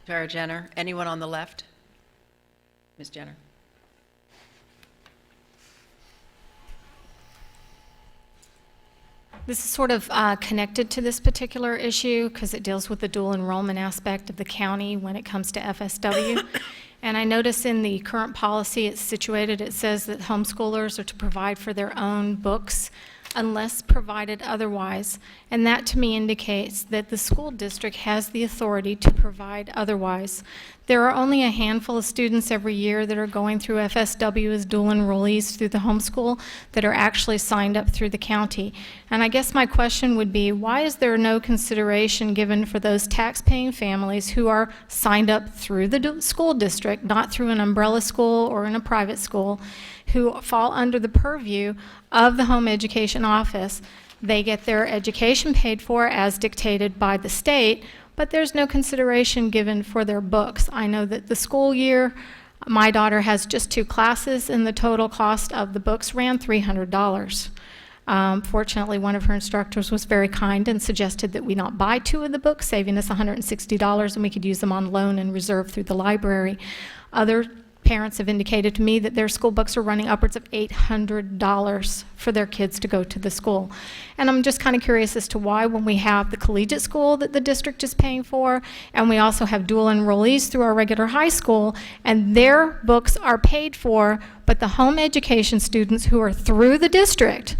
Tara Jenner. Anyone on the left? Ms. Jenner. This is sort of connected to this particular issue because it deals with the dual enrollment aspect of the county when it comes to FSW. And I notice in the current policy it's situated, it says that homeschoolers are to provide for their own books unless provided otherwise. And that to me indicates that the school district has the authority to provide otherwise. There are only a handful of students every year that are going through FSW as dual enrollees through the homeschool that are actually signed up through the county. And I guess my question would be, why is there no consideration given for those tax-paying families who are signed up through the school district, not through an umbrella school or in a private school, who fall under the purview of the home education office? They get their education paid for as dictated by the state, but there's no consideration given for their books. I know that the school year, my daughter has just 2 classes, and the total cost of the books ran $300. Fortunately, one of her instructors was very kind and suggested that we not buy 2 of the books, saving us $160, and we could use them on loan and reserve through the library. Other parents have indicated to me that their school books are running upwards of $800 for their kids to go to the school. And I'm just kind of curious as to why, when we have the collegiate school that the district is paying for, and we also have dual enrollees through our regular high school, and their books are paid for, but the home education students who are through the district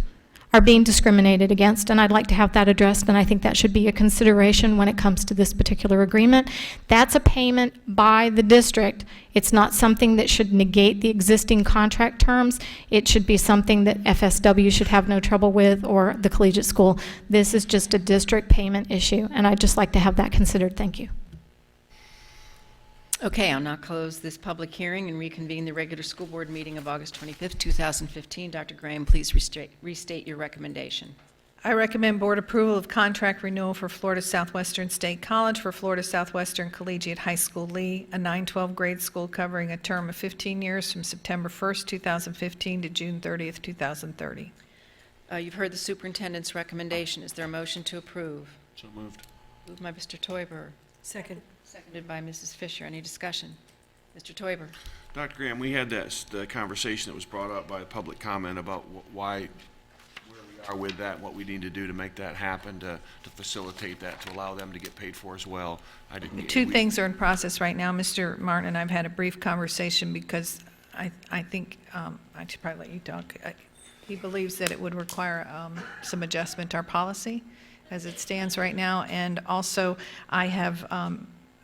are being discriminated against, and I'd like to have that addressed, and I think that should be a consideration when it comes to this particular agreement. That's a payment by the district. It's not something that should negate the existing contract terms. It should be something that FSW should have no trouble with, or the collegiate school. This is just a district payment issue, and I'd just like to have that considered. Thank you. Okay, I'll now close this public hearing and reconvene the regular school board meeting of August 25th, 2015. Dr. Graham, please restate your recommendation. I recommend board approval of contract renewal for Florida Southwestern State College for Florida Southwestern Collegiate High School Lee, a 9-12 grade school covering a term of 15 years from September 1st, 2015 to June 30th, 2030. You've heard the superintendent's recommendation. Is there a motion to approve? So moved. Moved by Mr. Teuber. Second. Seconded by Mrs. Fisher. Any discussion? Mr. Teuber. Dr. Graham, we had the conversation that was brought up by public comment about where we are with that, what we need to do to make that happen, to facilitate that, to allow them to get paid for as well. Two things are in process right now. Mr. Martin and I've had a brief conversation because I think, I should probably let you talk. He believes that it would require some adjustment to our policy as it stands right now. And also,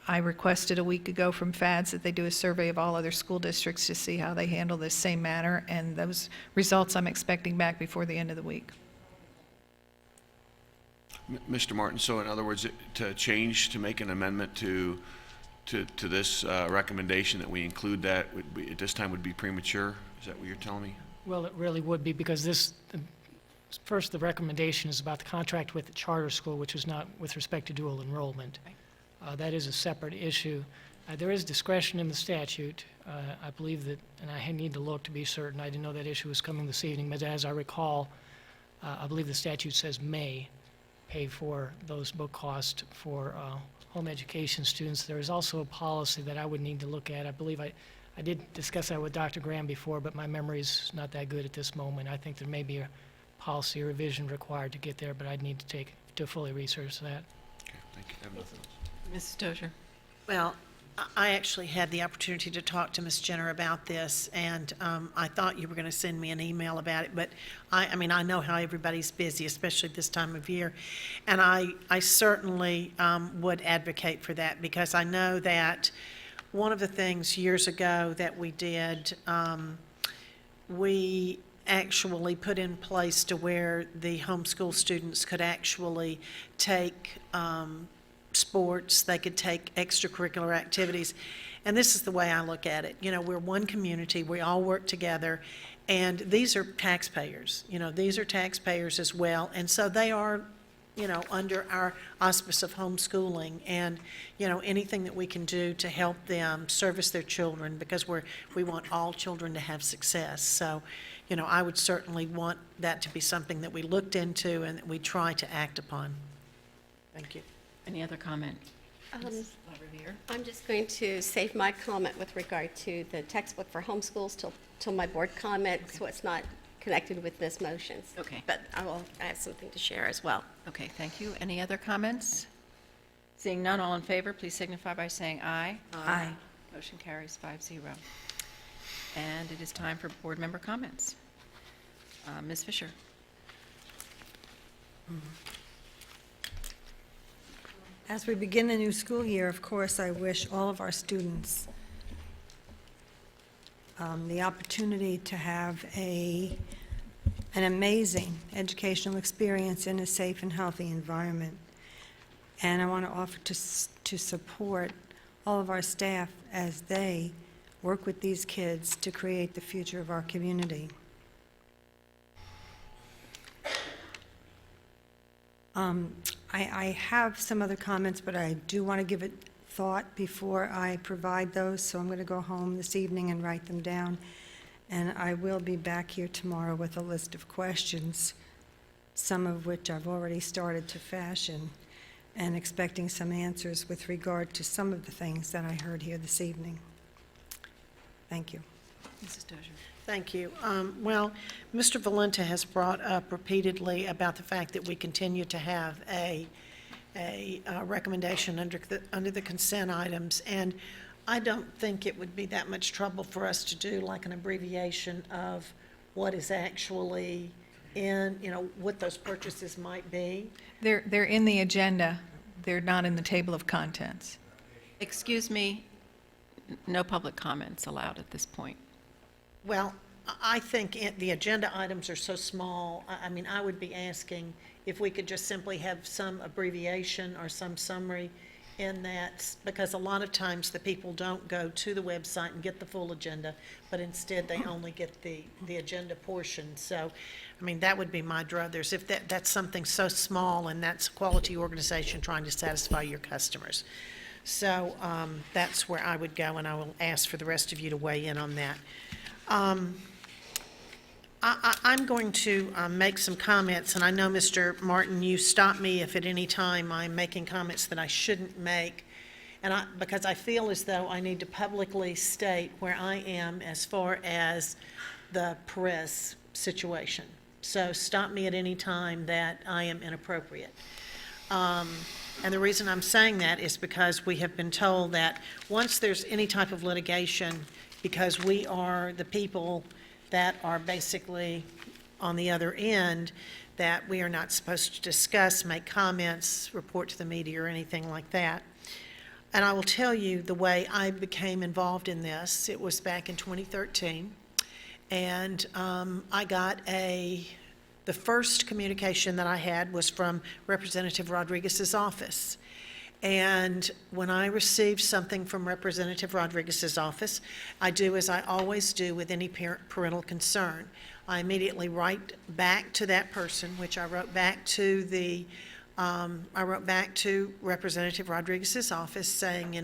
I requested a week ago from FADS that they do a survey of all other school districts to see how they handle this same matter, and those results I'm expecting back before the end of the week. Mr. Martin, so in other words, to make an amendment to this recommendation that we include that at this time would be premature? Is that what you're telling me? Well, it really would be, because first, the recommendation is about the contract with the charter school, which is not with respect to dual enrollment. That is a separate issue. There is discretion in the statute. I believe that, and I need to look to be certain, I didn't know that issue was coming this evening, but as I recall, I believe the statute says may pay for those book costs for home education students. There is also a policy that I would need to look at. I believe I did discuss that with Dr. Graham before, but my memory's not that good at this moment. I think there may be a policy revision required to get there, but I'd need to fully research that. Okay, thank you. I have nothing else. Mrs. Dozier. Well, I actually had the opportunity to talk to Ms. Jenner about this, and I thought you were going to send me an email about it, but I mean, I know how everybody's busy, especially this time of year, and I certainly would advocate for that, because I know that one of the things years ago that we did, we actually put in place to where the homeschool students could actually take sports, they could take extracurricular activities. And this is the way I look at it. You know, we're one community, we all work together, and these are taxpayers. You know, these are taxpayers as well, and so they are, you know, under our auspice of homeschooling, and, you know, anything that we can do to help them service their children, because we want all children to have success. So, you know, I would certainly want that to be something that we looked into and that we try to act upon. Thank you. Any other comment? I'm just going to save my comment with regard to the textbook for homeschools till my board comment, so it's not connected with this motion. Okay. But I have something to share as well. Okay, thank you. Any other comments? Seeing none, all in favor, please signify by saying aye. Aye. Motion carries 5-0. And it is time for board member comments. Ms. Fisher. As we begin the new school year, of course, I wish all of our students the opportunity to have an amazing educational experience in a safe and healthy environment. And I want to offer to support all of our staff as they work with these kids to create the future of our community. I have some other comments, but I do want to give it thought before I provide those, so I'm going to go home this evening and write them down. And I will be back here tomorrow with a list of questions, some of which I've already started to fashion, and expecting some answers with regard to some of the things that I heard here this evening. Thank you. Mrs. Dozier. Thank you. Well, Mr. Valenta has brought up repeatedly about the fact that we continue to have a recommendation under the consent items, and I don't think it would be that much trouble for us to do like an abbreviation of what is actually in, what those purchases might be. They're in the agenda. They're not in the table of contents. Excuse me, no public comments allowed at this point. Well, I think the agenda items are so small, I mean, I would be asking if we could just simply have some abbreviation or some summary in that, because a lot of times the people don't go to the website and get the full agenda, but instead they only get the agenda portion. So, I mean, that would be my druthers. If that's something so small and that's a quality organization trying to satisfy your customers. So that's where I would go, and I will ask for the rest of you to weigh in on that. I'm going to make some comments, and I know, Mr. Martin, you stop me if at any time I'm making comments that I shouldn't make, because I feel as though I need to publicly state where I am as far as the Perez situation. So stop me at any time that I am inappropriate. And the reason I'm saying that is because we have been told that once there's any type of litigation, because we are the people that are basically on the other end, that we are not supposed to discuss, make comments, report to the media, or anything like that. And I will tell you the way I became involved in this. It was back in 2013, and I got the first communication that I had was from Representative Rodriguez's office. And when I receive something from Representative Rodriguez's office, I do as I always do with any parental concern. I immediately write back to that person, which I wrote back to Representative Rodriguez's office saying,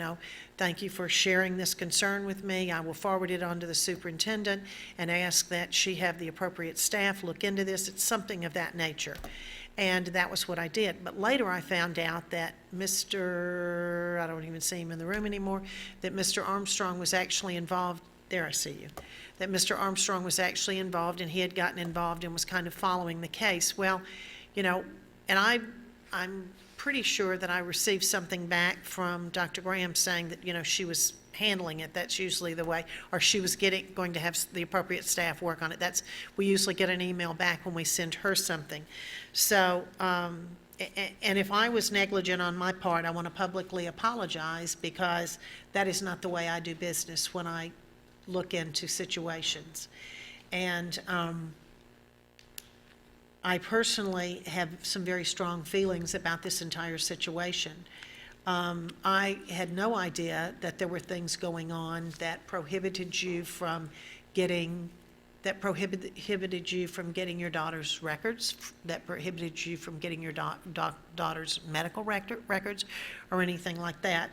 thank you for sharing this concern with me. I will forward it on to the superintendent and ask that she have the appropriate staff look into this. It's something of that nature. And that was what I did. But later I found out that I don't even see him in the room anymore, that Mr. Armstrong was actually involved. There, I see you. That Mr. Armstrong was actually involved, and he had gotten involved and was kind of following the case. Well, and I'm pretty sure that I received something back from Dr. Graham saying that, she was handling it. That's usually the way, or she was going to have the appropriate staff work on it. We usually get an email back when we send her something. So, and if I was negligent on my part, I want to publicly apologize, because that is not the way I do business when I look into situations. And I personally have some very strong feelings about this entire situation. I had no idea that there were things going on that prohibited you from getting your daughter's records, that prohibited you from getting your daughter's medical records, or anything like that.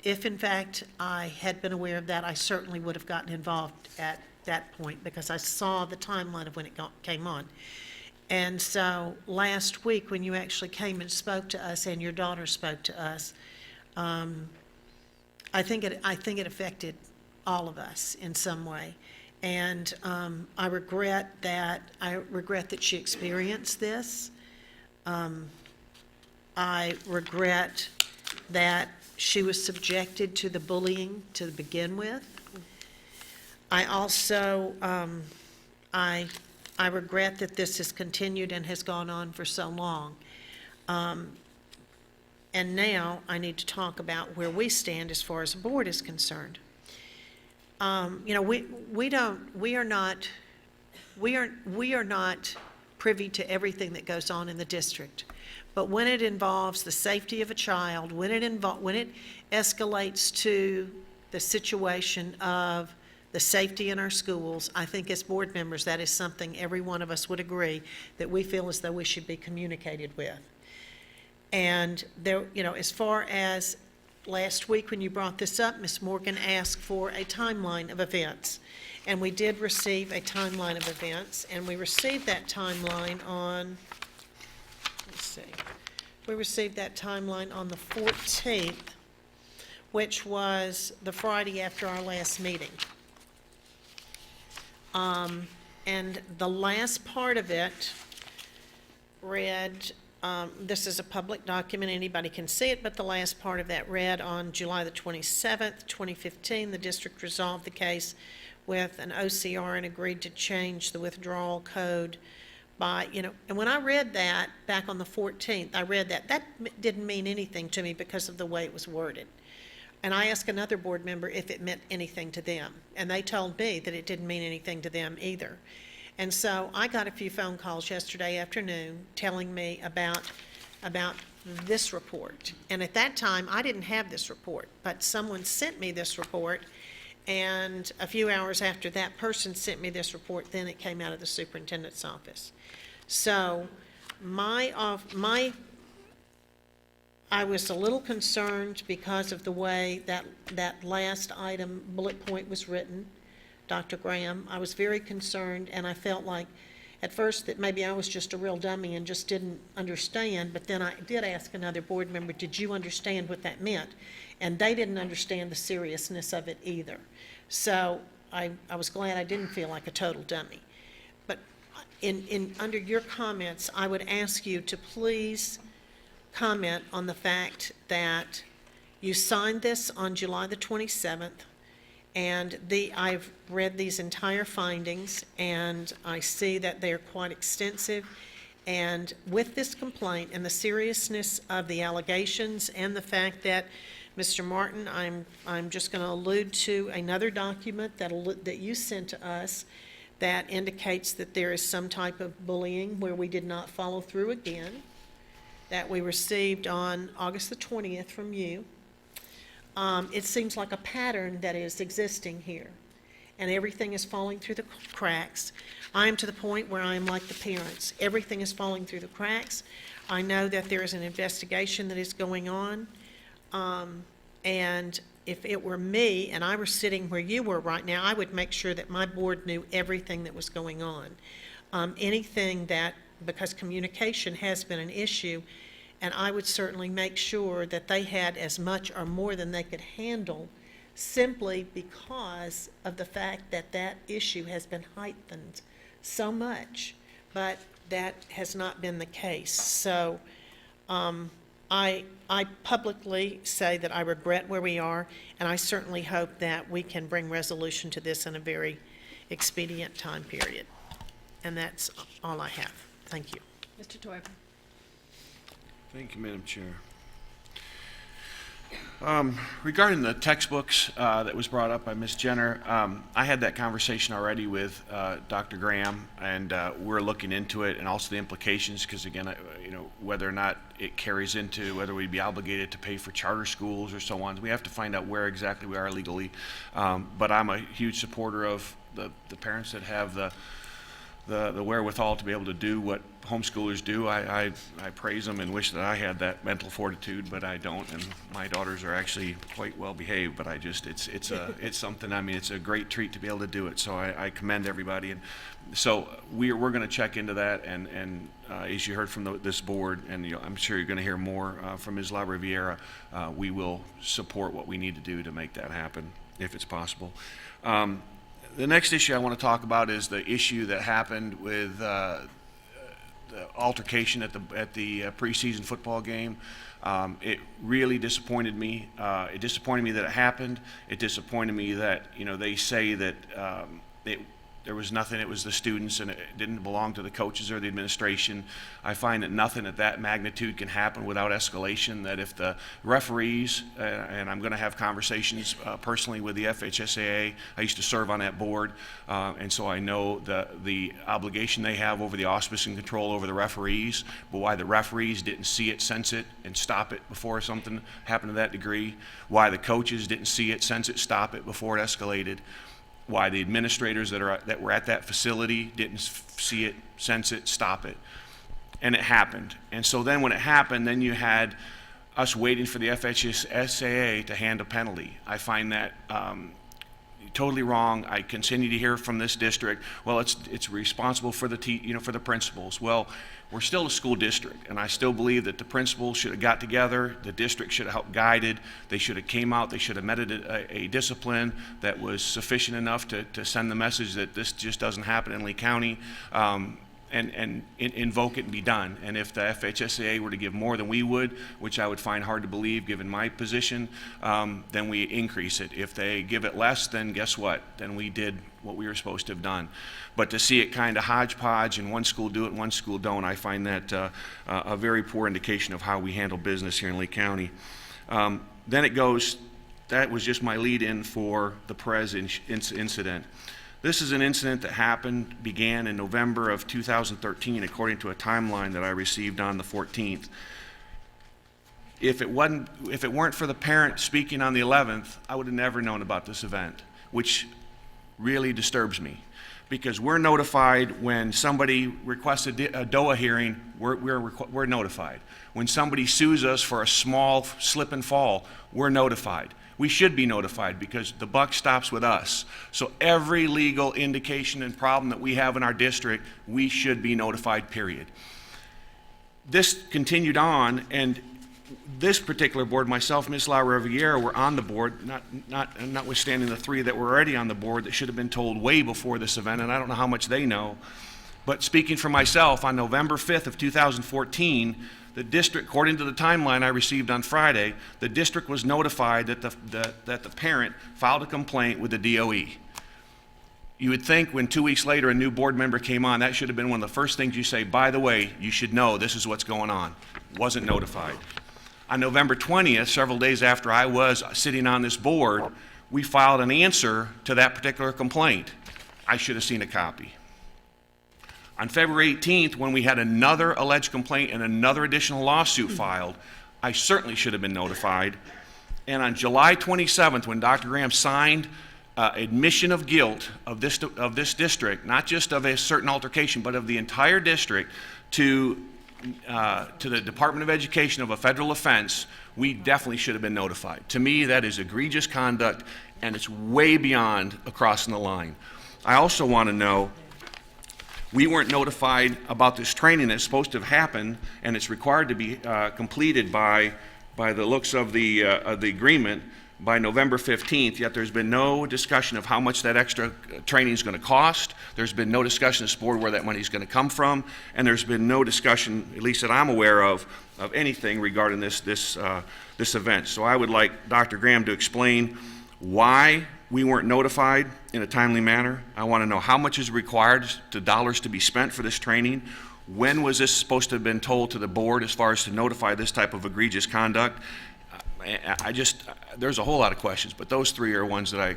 If in fact I had been aware of that, I certainly would have gotten involved at that point, because I saw the timeline of when it came on. And so last week, when you actually came and spoke to us, and your daughter spoke to us, I think it affected all of us in some way. And I regret that she experienced this. I regret that she was subjected to the bullying to begin with. I also, I regret that this has continued and has gone on for so long. And now I need to talk about where we stand as far as the board is concerned. You know, we are not privy to everything that goes on in the district. But when it involves the safety of a child, when it escalates to the situation of the safety in our schools, I think as board members, that is something every one of us would agree that we feel as though we should be communicated with. And there, you know, as far as last week when you brought this up, Ms. Morgan asked for a timeline of events. And we did receive a timeline of events, and we received that timeline on, let's see, we received that timeline on the 14th, which was the Friday after our last meeting. And the last part of it read, this is a public document, anybody can see it, but the last part of that read, on July the 27th, 2015, the district resolved the case with an OCR and agreed to change the withdrawal code by, you know, and when I read that back on the 14th, I read that. That didn't mean anything to me because of the way it was worded. And I asked another board member if it meant anything to them, and they told me that it didn't mean anything to them either. And so I got a few phone calls yesterday afternoon telling me about this report. And at that time, I didn't have this report, but someone sent me this report, and a few hours after that person sent me this report, then it came out of the superintendent's office. So I was a little concerned because of the way that last item bullet point was written, Dr. Graham. I was very concerned, and I felt like at first that maybe I was just a real dummy and just didn't understand, but then I did ask another board member, did you understand what that meant? And they didn't understand the seriousness of it either. So I was glad I didn't feel like a total dummy. But under your comments, I would ask you to please comment on the fact that you signed this on July the 27th, and I've read these entire findings, and I see that they are quite extensive. And with this complaint and the seriousness of the allegations and the fact that, Mr. Martin, I'm just going to allude to another document that you sent to us that indicates that there is some type of bullying where we did not follow through again, that we received on August the 20th from you. It seems like a pattern that is existing here, and everything is falling through the cracks. I am to the point where I am like the parents. Everything is falling through the cracks. I know that there is an investigation that is going on, and if it were me and I were sitting where you were right now, I would make sure that my board knew everything that was going on. Anything that, because communication has been an issue, and I would certainly make sure that they had as much or more than they could handle, simply because of the fact that that issue has been heightened so much, but that has not been the case. So I publicly say that I regret where we are, and I certainly hope that we can bring resolution to this in a very expedient time period. And that's all I have. Thank you. Mr. Toiber. Thank you, Madam Chair. Regarding the textbooks that was brought up by Ms. Jenner, I had that conversation already with Dr. Graham, and we're looking into it and also the implications, because again, whether or not it carries into whether we'd be obligated to pay for charter schools or so on. We have to find out where exactly we are legally. But I'm a huge supporter of the parents that have the wherewithal to be able to do what homeschoolers do. I praise them and wish that I had that mental fortitude, but I don't, and my daughters are actually quite well behaved, but it's something, I mean, it's a great treat to be able to do it, so I commend everybody. And so we're going to check into that, and as you heard from this board, and I'm sure you're going to hear more from Ms. La Riviera, we will support what we need to do to make that happen, if it's possible. The next issue I want to talk about is the issue that happened with the altercation at the preseason football game. It really disappointed me. It disappointed me that it happened. It disappointed me that, you know, they say that there was nothing, it was the students and it didn't belong to the coaches or the administration. I find that nothing at that magnitude can happen without escalation, that if the referees, and I'm going to have conversations personally with the FHSAA, I used to serve on that board, and so I know the obligation they have over the auspice and control over the referees, but why the referees didn't see it, sense it, and stop it before something happened to that degree, why the coaches didn't see it, sense it, stop it before it escalated, why the administrators that were at that facility didn't see it, sense it, stop it. And it happened. And so then when it happened, then you had us waiting for the FHSAA to hand a penalty. I find that totally wrong. I continue to hear from this district, well, it's responsible for the for the principals. Well, we're still a school district, and I still believe that the principals should have got together, the district should have helped guided, they should have came out, they should have met a discipline that was sufficient enough to send the message that this just doesn't happen in Lee County, and invoke it and be done. And if the FHSAA were to give more than we would, which I would find hard to believe given my position, then we increase it. If they give it less, then guess what? Then we did what we were supposed to have done. But to see it kind of hodgepodge and one school do it and one school don't, I find that a very poor indication of how we handle business here in Lee County. Then it goes, that was just my lead-in for the Perez incident. This is an incident that began in November of 2013, according to a timeline that I received on the 14th. If it weren't for the parent speaking on the 11th, I would have never known about this event, which really disturbs me. Because we're notified when somebody requests a DOA hearing, we're notified. When somebody sues us for a small slip and fall, we're notified. We should be notified because the buck stops with us. So every legal indication and problem that we have in our district, we should be notified, period. This continued on, and this particular board, myself, Ms. Laura Riviera, were on the board, notwithstanding the three that were already on the board that should have been told way before this event, and I don't know how much they know. But speaking for myself, on November 5th of 2014, the district, according to the timeline I received on Friday, the district was notified that the parent filed a complaint with the DOE. You would think when 2 weeks later a new board member came on, that should have been one of the first things you say, by the way, you should know this is what's going on. Wasn't notified. On November 20th, several days after I was sitting on this board, we filed an answer to that particular complaint. I should have seen a copy. On February 18th, when we had another alleged complaint and another additional lawsuit filed, I certainly should have been notified. And on July 27th, when Dr. Graham signed admission of guilt of this district, not just of a certain altercation, but of the entire district, to the Department of Education of a federal offense, we definitely should have been notified. To me, that is egregious conduct, and it's way beyond crossing the line. I also want to know, we weren't notified about this training that's supposed to have happened, and it's required to be completed by the looks of the agreement by November 15th, yet there's been no discussion of how much that extra training is going to cost. There's been no discussion as to where that money is going to come from, and there's been no discussion, at least that I'm aware of anything regarding this event. So I would like Dr. Graham to explain why we weren't notified in a timely manner. I want to know how much is required to dollars to be spent for this training. When was this supposed to have been told to the board as far as to notify this type of egregious conduct? There's a whole lot of questions, but those three are ones that I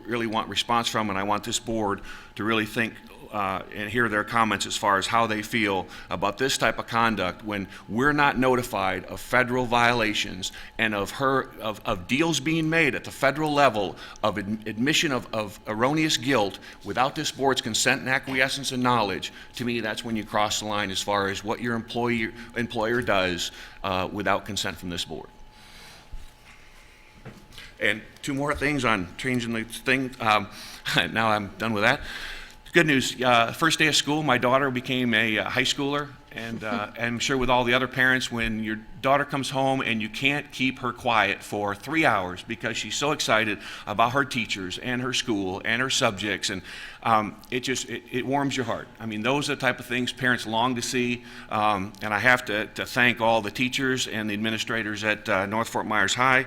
really want response from, and I want this board to really think and hear their comments as far as how they feel about this type of conduct when we're not notified of federal violations and of deals being made at the federal level of admission of erroneous guilt without this board's consent and acquiescence and knowledge. To me, that's when you cross the line as far as what your employer does without consent from this board. And two more things on changing the thing. Now I'm done with that. Good news, first day of school, my daughter became a high schooler, And I'm sure with all the other parents, when your daughter comes home and you can't keep her quiet for 3 hours because she's so excited about her teachers and her school and her subjects, and it warms your heart. I mean, those are the type of things parents long to see, and I have to thank all the teachers and the administrators at North Fort Myers High.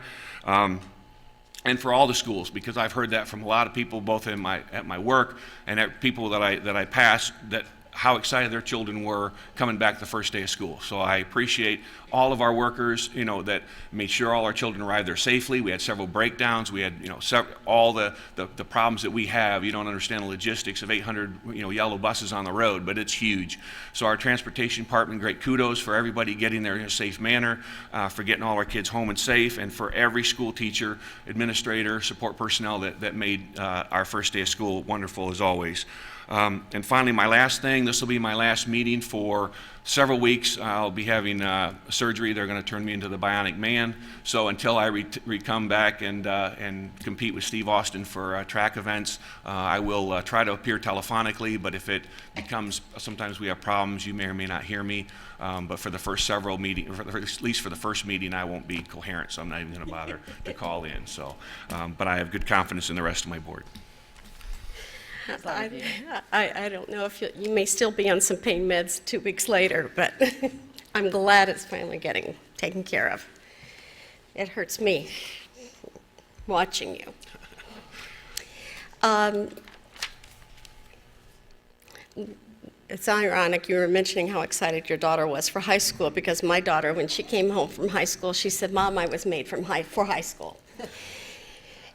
And for all the schools, because I've heard that from a lot of people, both at my work and at people that I pass, that how excited their children were coming back the first day of school. So I appreciate all of our workers, that made sure all our children arrived there safely. We had several breakdowns. We had, all the problems that we have. You don't understand the logistics of 800, yellow buses on the road, but it's huge. So our transportation department, great kudos for everybody getting there in a safe manner, for getting all our kids home and safe, and for every school teacher, administrator, support personnel that made our first day of school wonderful as always. And finally, my last thing, this will be my last meeting for several weeks. I'll be having surgery. They're going to turn me into the Bionic Man. So until I come back and compete with Steve Austin for track events, I will try to appear telephonically, but if it becomes, sometimes we have problems, you may or may not hear me. But for the first several meetings, at least for the first meeting, I won't be coherent, so I'm not even going to bother to call in. So, but I have good confidence in the rest of my board. I don't know if you may still be on some pain meds 2 weeks later, but I'm glad it's finally getting taken care of. It hurts me watching you. It's ironic you were mentioning how excited your daughter was for high school, because my daughter, when she came home from high school, she said, "Mom, I was made for high school."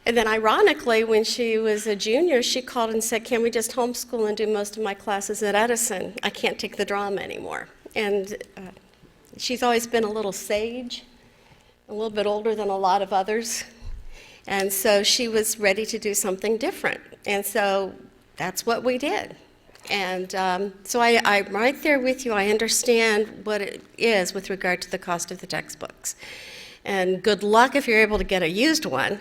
And then ironically, when she was a junior, she called and said, "Can we just homeschool and do most of my classes at Edison? I can't take the drama anymore." And she's always been a little sage, a little bit older than a lot of others. And so she was ready to do something different. And so that's what we did. And so I'm right there with you. I understand what it is with regard to the cost of the textbooks. And good luck if you're able to get a used one.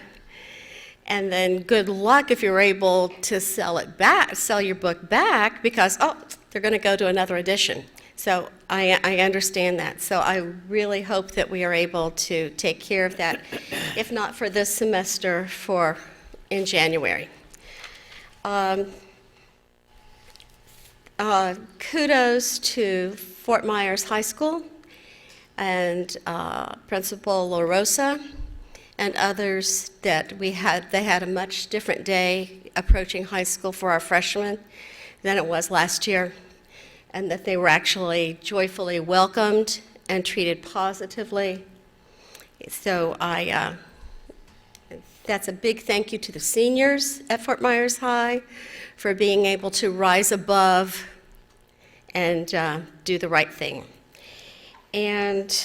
And then good luck if you're able to sell your book back, because, they're going to go to another edition. So I understand that. So I really hope that we are able to take care of that, if not for this semester, in January. Kudos to Fort Myers High School and Principal La Rosa and others that they had a much different day approaching high school for our freshmen than it was last year, and that they were actually joyfully welcomed and treated positively. So that's a big thank you to the seniors at Fort Myers High for being able to rise above and do the right thing. And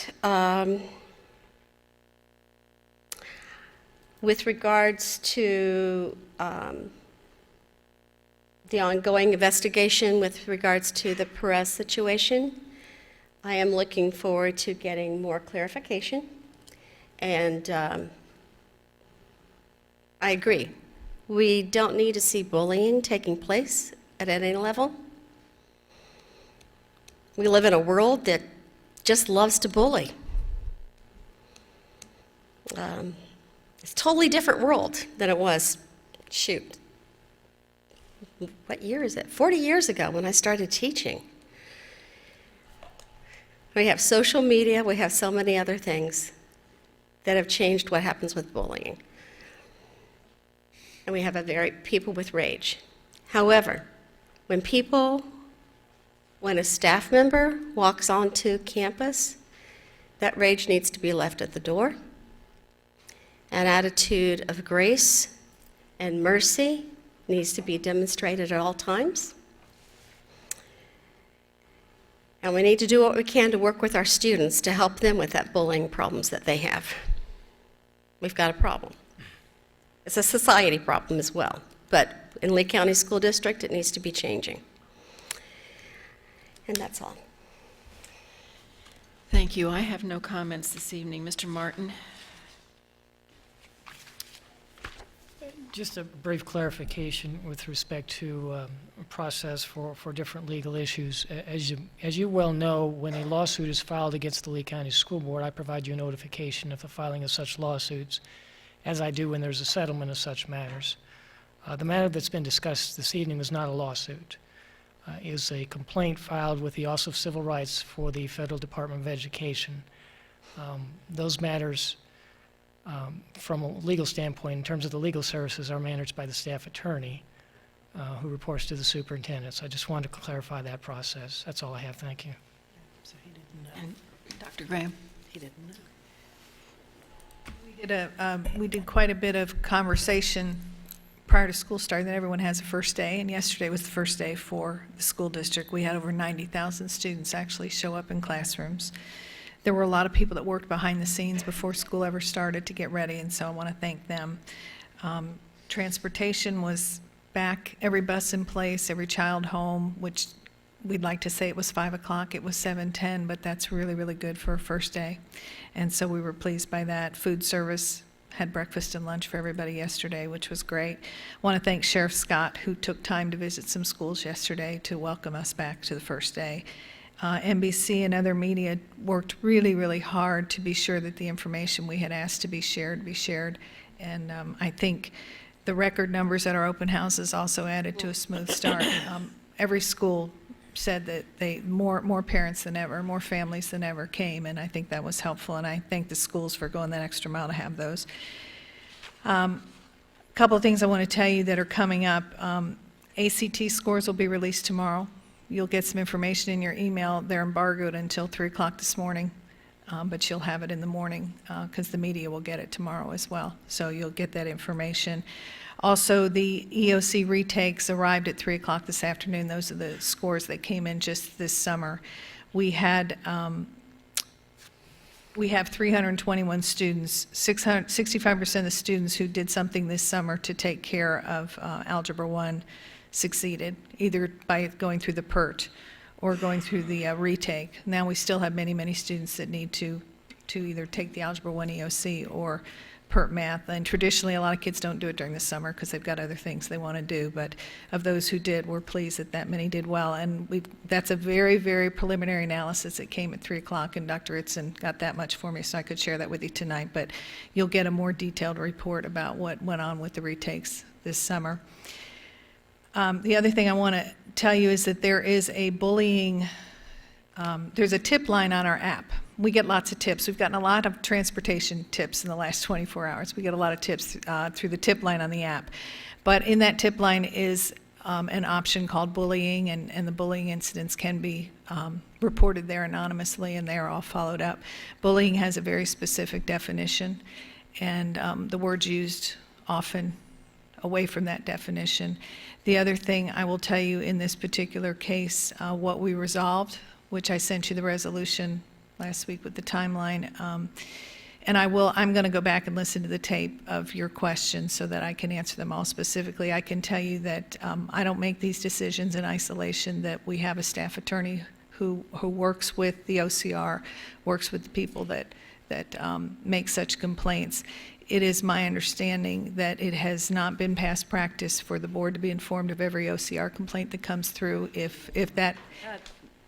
with regards to the ongoing investigation with regards to the Perez situation, I am looking forward to getting more clarification. And I agree. We don't need to see bullying taking place at any level. We live in a world that just loves to bully. It's a totally different world than it was, what year is it? 40 years ago when I started teaching. We have social media, we have so many other things that have changed what happens with bullying. And we have people with rage. However, when a staff member walks onto campus, that rage needs to be left at the door. An attitude of grace and mercy needs to be demonstrated at all times. And we need to do what we can to work with our students to help them with that bullying problems that they have. We've got a problem. It's a society problem as well, but in Lee County School District, it needs to be changing. And that's all. Thank you. I have no comments this evening. Mr. Martin? Just a brief clarification with respect to process for different legal issues. As you well know, when a lawsuit is filed against the Lee County School Board, I provide you a notification of the filing of such lawsuits, as I do when there's a settlement of such matters. The matter that's been discussed this evening is not a lawsuit. Is a complaint filed with the Office of Civil Rights for the Federal Department of Education. Those matters, from a legal standpoint, in terms of the legal services, are managed by the staff attorney, who reports to the superintendent. So I just wanted to clarify that process. That's all I have. Thank you. So he didn't know. And Dr. Graham? He didn't know. We did quite a bit of conversation prior to school starting, that everyone has a first day, and yesterday was the first day for the school district. We had over 90,000 students actually show up in classrooms. There were a lot of people that worked behind the scenes before school ever started to get ready, and so I want to thank them. Transportation was back, every bus in place, every child home, which we'd like to say it was 5 o'clock, it was 7:10, but that's really, really good for a first day. And so we were pleased by that. Food service, had breakfast and lunch for everybody yesterday, which was great. I want to thank Sheriff Scott, who took time to visit some schools yesterday to welcome us back to the first day. NBC and other media worked really, really hard to be sure that the information we had asked to be shared. And I think the record numbers at our open houses also added to a smooth start. Every school said that more parents than ever, more families than ever came, and I think that was helpful, and I thank the schools for going that extra mile to have those. A couple of things I want to tell you that are coming up. ACT scores will be released tomorrow. You'll get some information in your email. They're embargoed until 3 o'clock this morning, but you'll have it in the morning because the media will get it tomorrow as well, so you'll get that information. Also, the EOC retakes arrived at 3 o'clock this afternoon. Those are the scores that came in just this summer. We have 321 students. 65% of the students who did something this summer to take care of Algebra 1 succeeded, either by going through the PERT or going through the retake. Now we still have many, many students that need to either take the Algebra 1 EOC or PERT math, and traditionally a lot of kids don't do it during the summer because they've got other things they want to do, but of those who did, we're pleased that many did well, and that's a very, very preliminary analysis that came at 3 o'clock, and Dr. Itzen got that much for me so I could share that with you tonight, but you'll get a more detailed report about what went on with the retakes this summer. The other thing I want to tell you is that there is a bullying, there's a tip line on our app. We get lots of tips. We've gotten a lot of transportation tips in the last 24 hours. We get a lot of tips through the tip line on the app. But in that tip line is an option called bullying, and the bullying incidents can be reported there anonymously, and they are all followed up. Bullying has a very specific definition, and the words used often away from that definition. The other thing I will tell you in this particular case, what we resolved, which I sent you the resolution last week with the timeline, and I'm going to go back and listen to the tape of your questions so that I can answer them all specifically. I can tell you that I don't make these decisions in isolation, that we have a staff attorney who works with the OCR, works with the people that make such complaints. It is my understanding that it has not been past practice for the board to be informed of every OCR complaint that comes through. If that...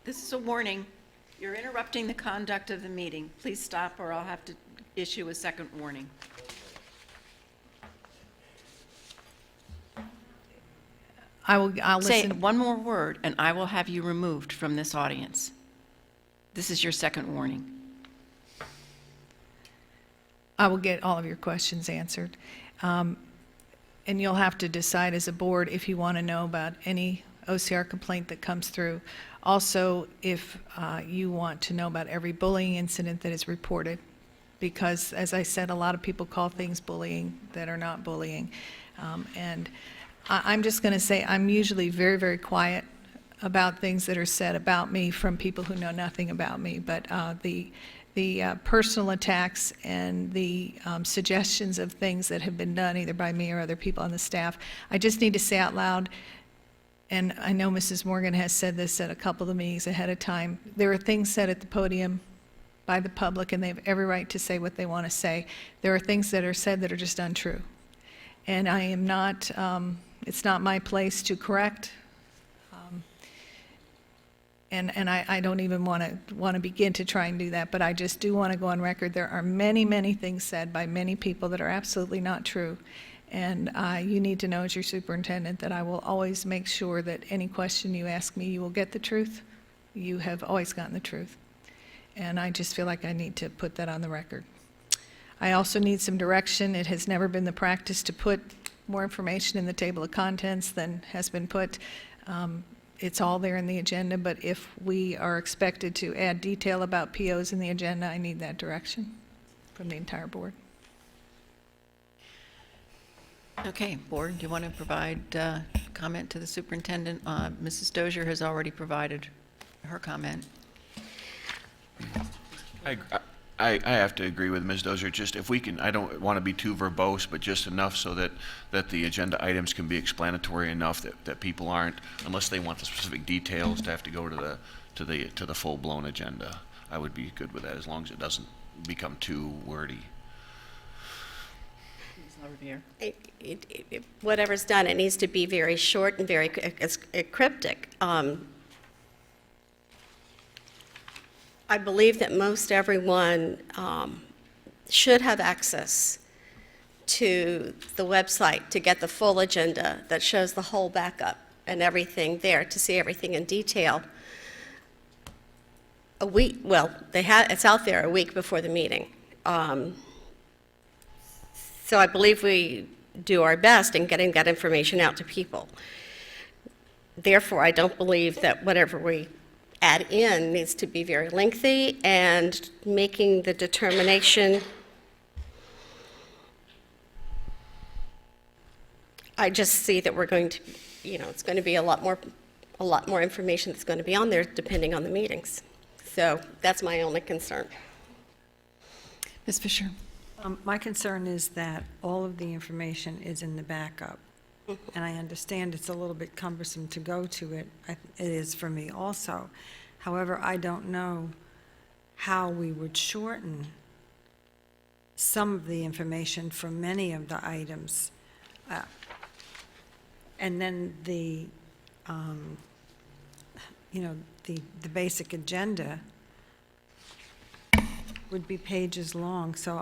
This is a warning. You're interrupting the conduct of the meeting. Please stop, or I'll have to issue a second warning. I'll Say listen. one more word, and I will have you removed from this audience. This is your second warning. I will get all of your questions answered. And you'll have to decide as a board if you want to know about any OCR complaint that comes through. Also, if you want to know about every bullying incident that is reported, because, as I said, a lot of people call things bullying that are not bullying. And I'm just going to say I'm usually very, very quiet about things that are said about me from people who know nothing about me, but the personal attacks and the suggestions of things that have been done either by me or other people on the staff, I just need to say out loud, and I know Mrs. Morgan has said this at a couple of the meetings ahead of time, there are things said at the podium by the public, and they have every right to say what they want to say. There are things that are said that are just untrue. and I am not, it's not my place to correct. And I don't even want to begin to try and do that, but I just do want to go on record. There are many, many things said by many people that are absolutely not true. And you need to know as your superintendent that I will always make sure that any question you ask me, you will get the truth. You have always gotten the truth. And I just feel like I need to put that on the record. I also need some direction. It has never been the practice to put more information in the table of contents than has been put. It's all there in the agenda, but if we are expected to add detail about POs in the agenda, I need that direction from the entire board. Okay, board, do you want to provide comment to the superintendent? Mrs. Dozier has already provided her comment. I have to agree with Ms. Dozier. Just if we can, I don't want to be too verbose, but just enough so that the agenda items can be explanatory enough that people aren't, unless they want the specific details, to have to go to the full-blown agenda. I would be good with that as long as it doesn't become too wordy. Whatever's done, it needs to be very short and very cryptic. I believe that most everyone should have access to the website to get the full agenda that shows the whole backup and everything there, to see everything in detail. A week, well, it's out there a week before the meeting. So I believe we do our best in getting that information out to people. Therefore, I don't believe that whatever we add in needs to be very lengthy, and making the determination. I just see that we're going to, it's going to be a lot more information that's going to be on there depending on the meetings. So that's my only concern. Ms. Fisher. My concern is that all of the information is in the backup. And I understand it's a little bit cumbersome to go to it. It is for me also. However, I don't know how we would shorten some of the information for many of the items. And then the basic agenda would be pages long. So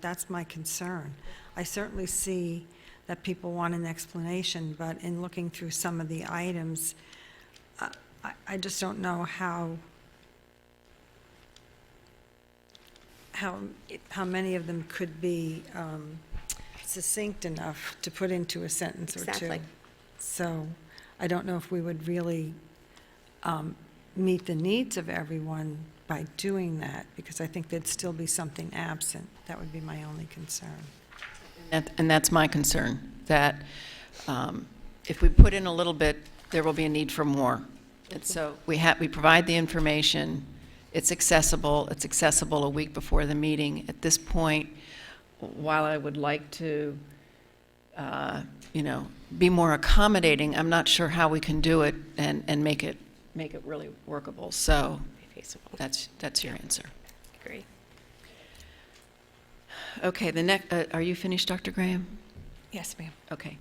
that's my concern. I certainly see that people want an explanation, but in looking through some of the items, I just don't know how many of them could be succinct enough to put into a sentence or two. Exactly. So I don't know if we would really meet the needs of everyone by doing that, because I think there'd still be something absent. That would be my only concern. And that's my concern, that if we put in a little bit, there will be a need for more. And so we provide the information, it's accessible a week before the meeting. At this point, while I would like to, be more accommodating, I'm not sure how we can do it and make it really workable. So that's your answer. Agree. Okay, the next, are you finished, Dr. Graham? Yes, ma'am. Okay.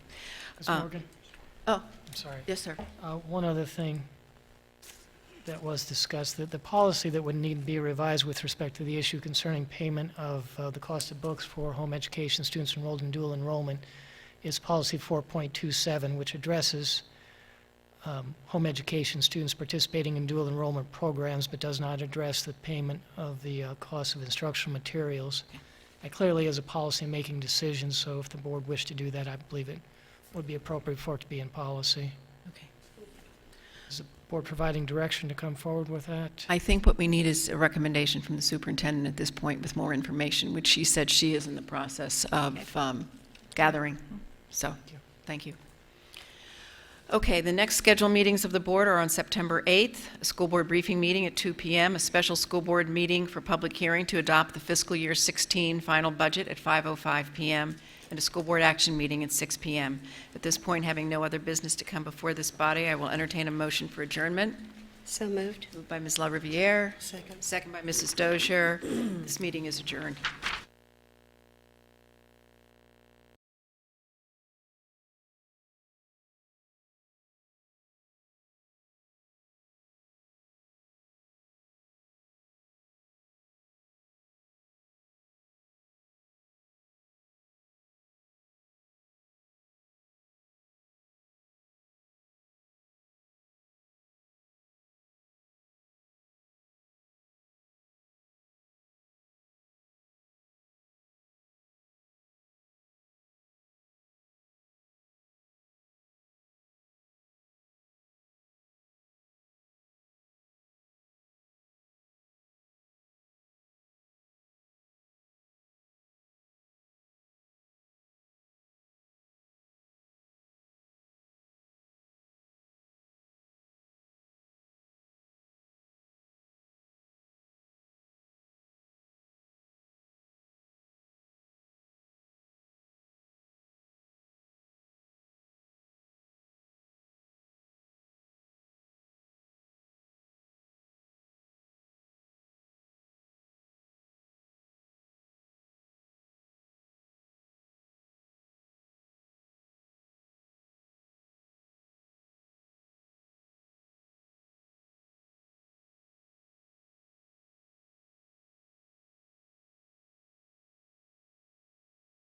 Ms. Morgan? Oh, I'm sorry. yes, sir. One other thing that was discussed, that the policy that would need to be revised with respect to the issue concerning payment of the cost of books for home education students enrolled in dual enrollment is policy 4.27, which addresses home education students participating in dual enrollment programs, but does not address the payment of the cost of instructional materials. It clearly is a policy-making decision, so if the board wished to do that, I believe it would be appropriate for it to be in policy. Okay. Is the board providing direction to come forward with that? I think what we need is a recommendation from the superintendent at this point with more information, which she said she is in the process of gathering. So, thank you. Okay, the next scheduled meetings of the board are on September 8th, a school board briefing meeting at 2 p.m., a special school board meeting for public hearing to adopt the fiscal year 16 final budget at 5:05 p.m., and a school board action meeting at 6 p.m. At this point, having no other business to come before this body, I will entertain a motion for adjournment. So moved. Moved by Ms. LaRiviere. Second. Second by Mrs. Dozier. This meeting is adjourned.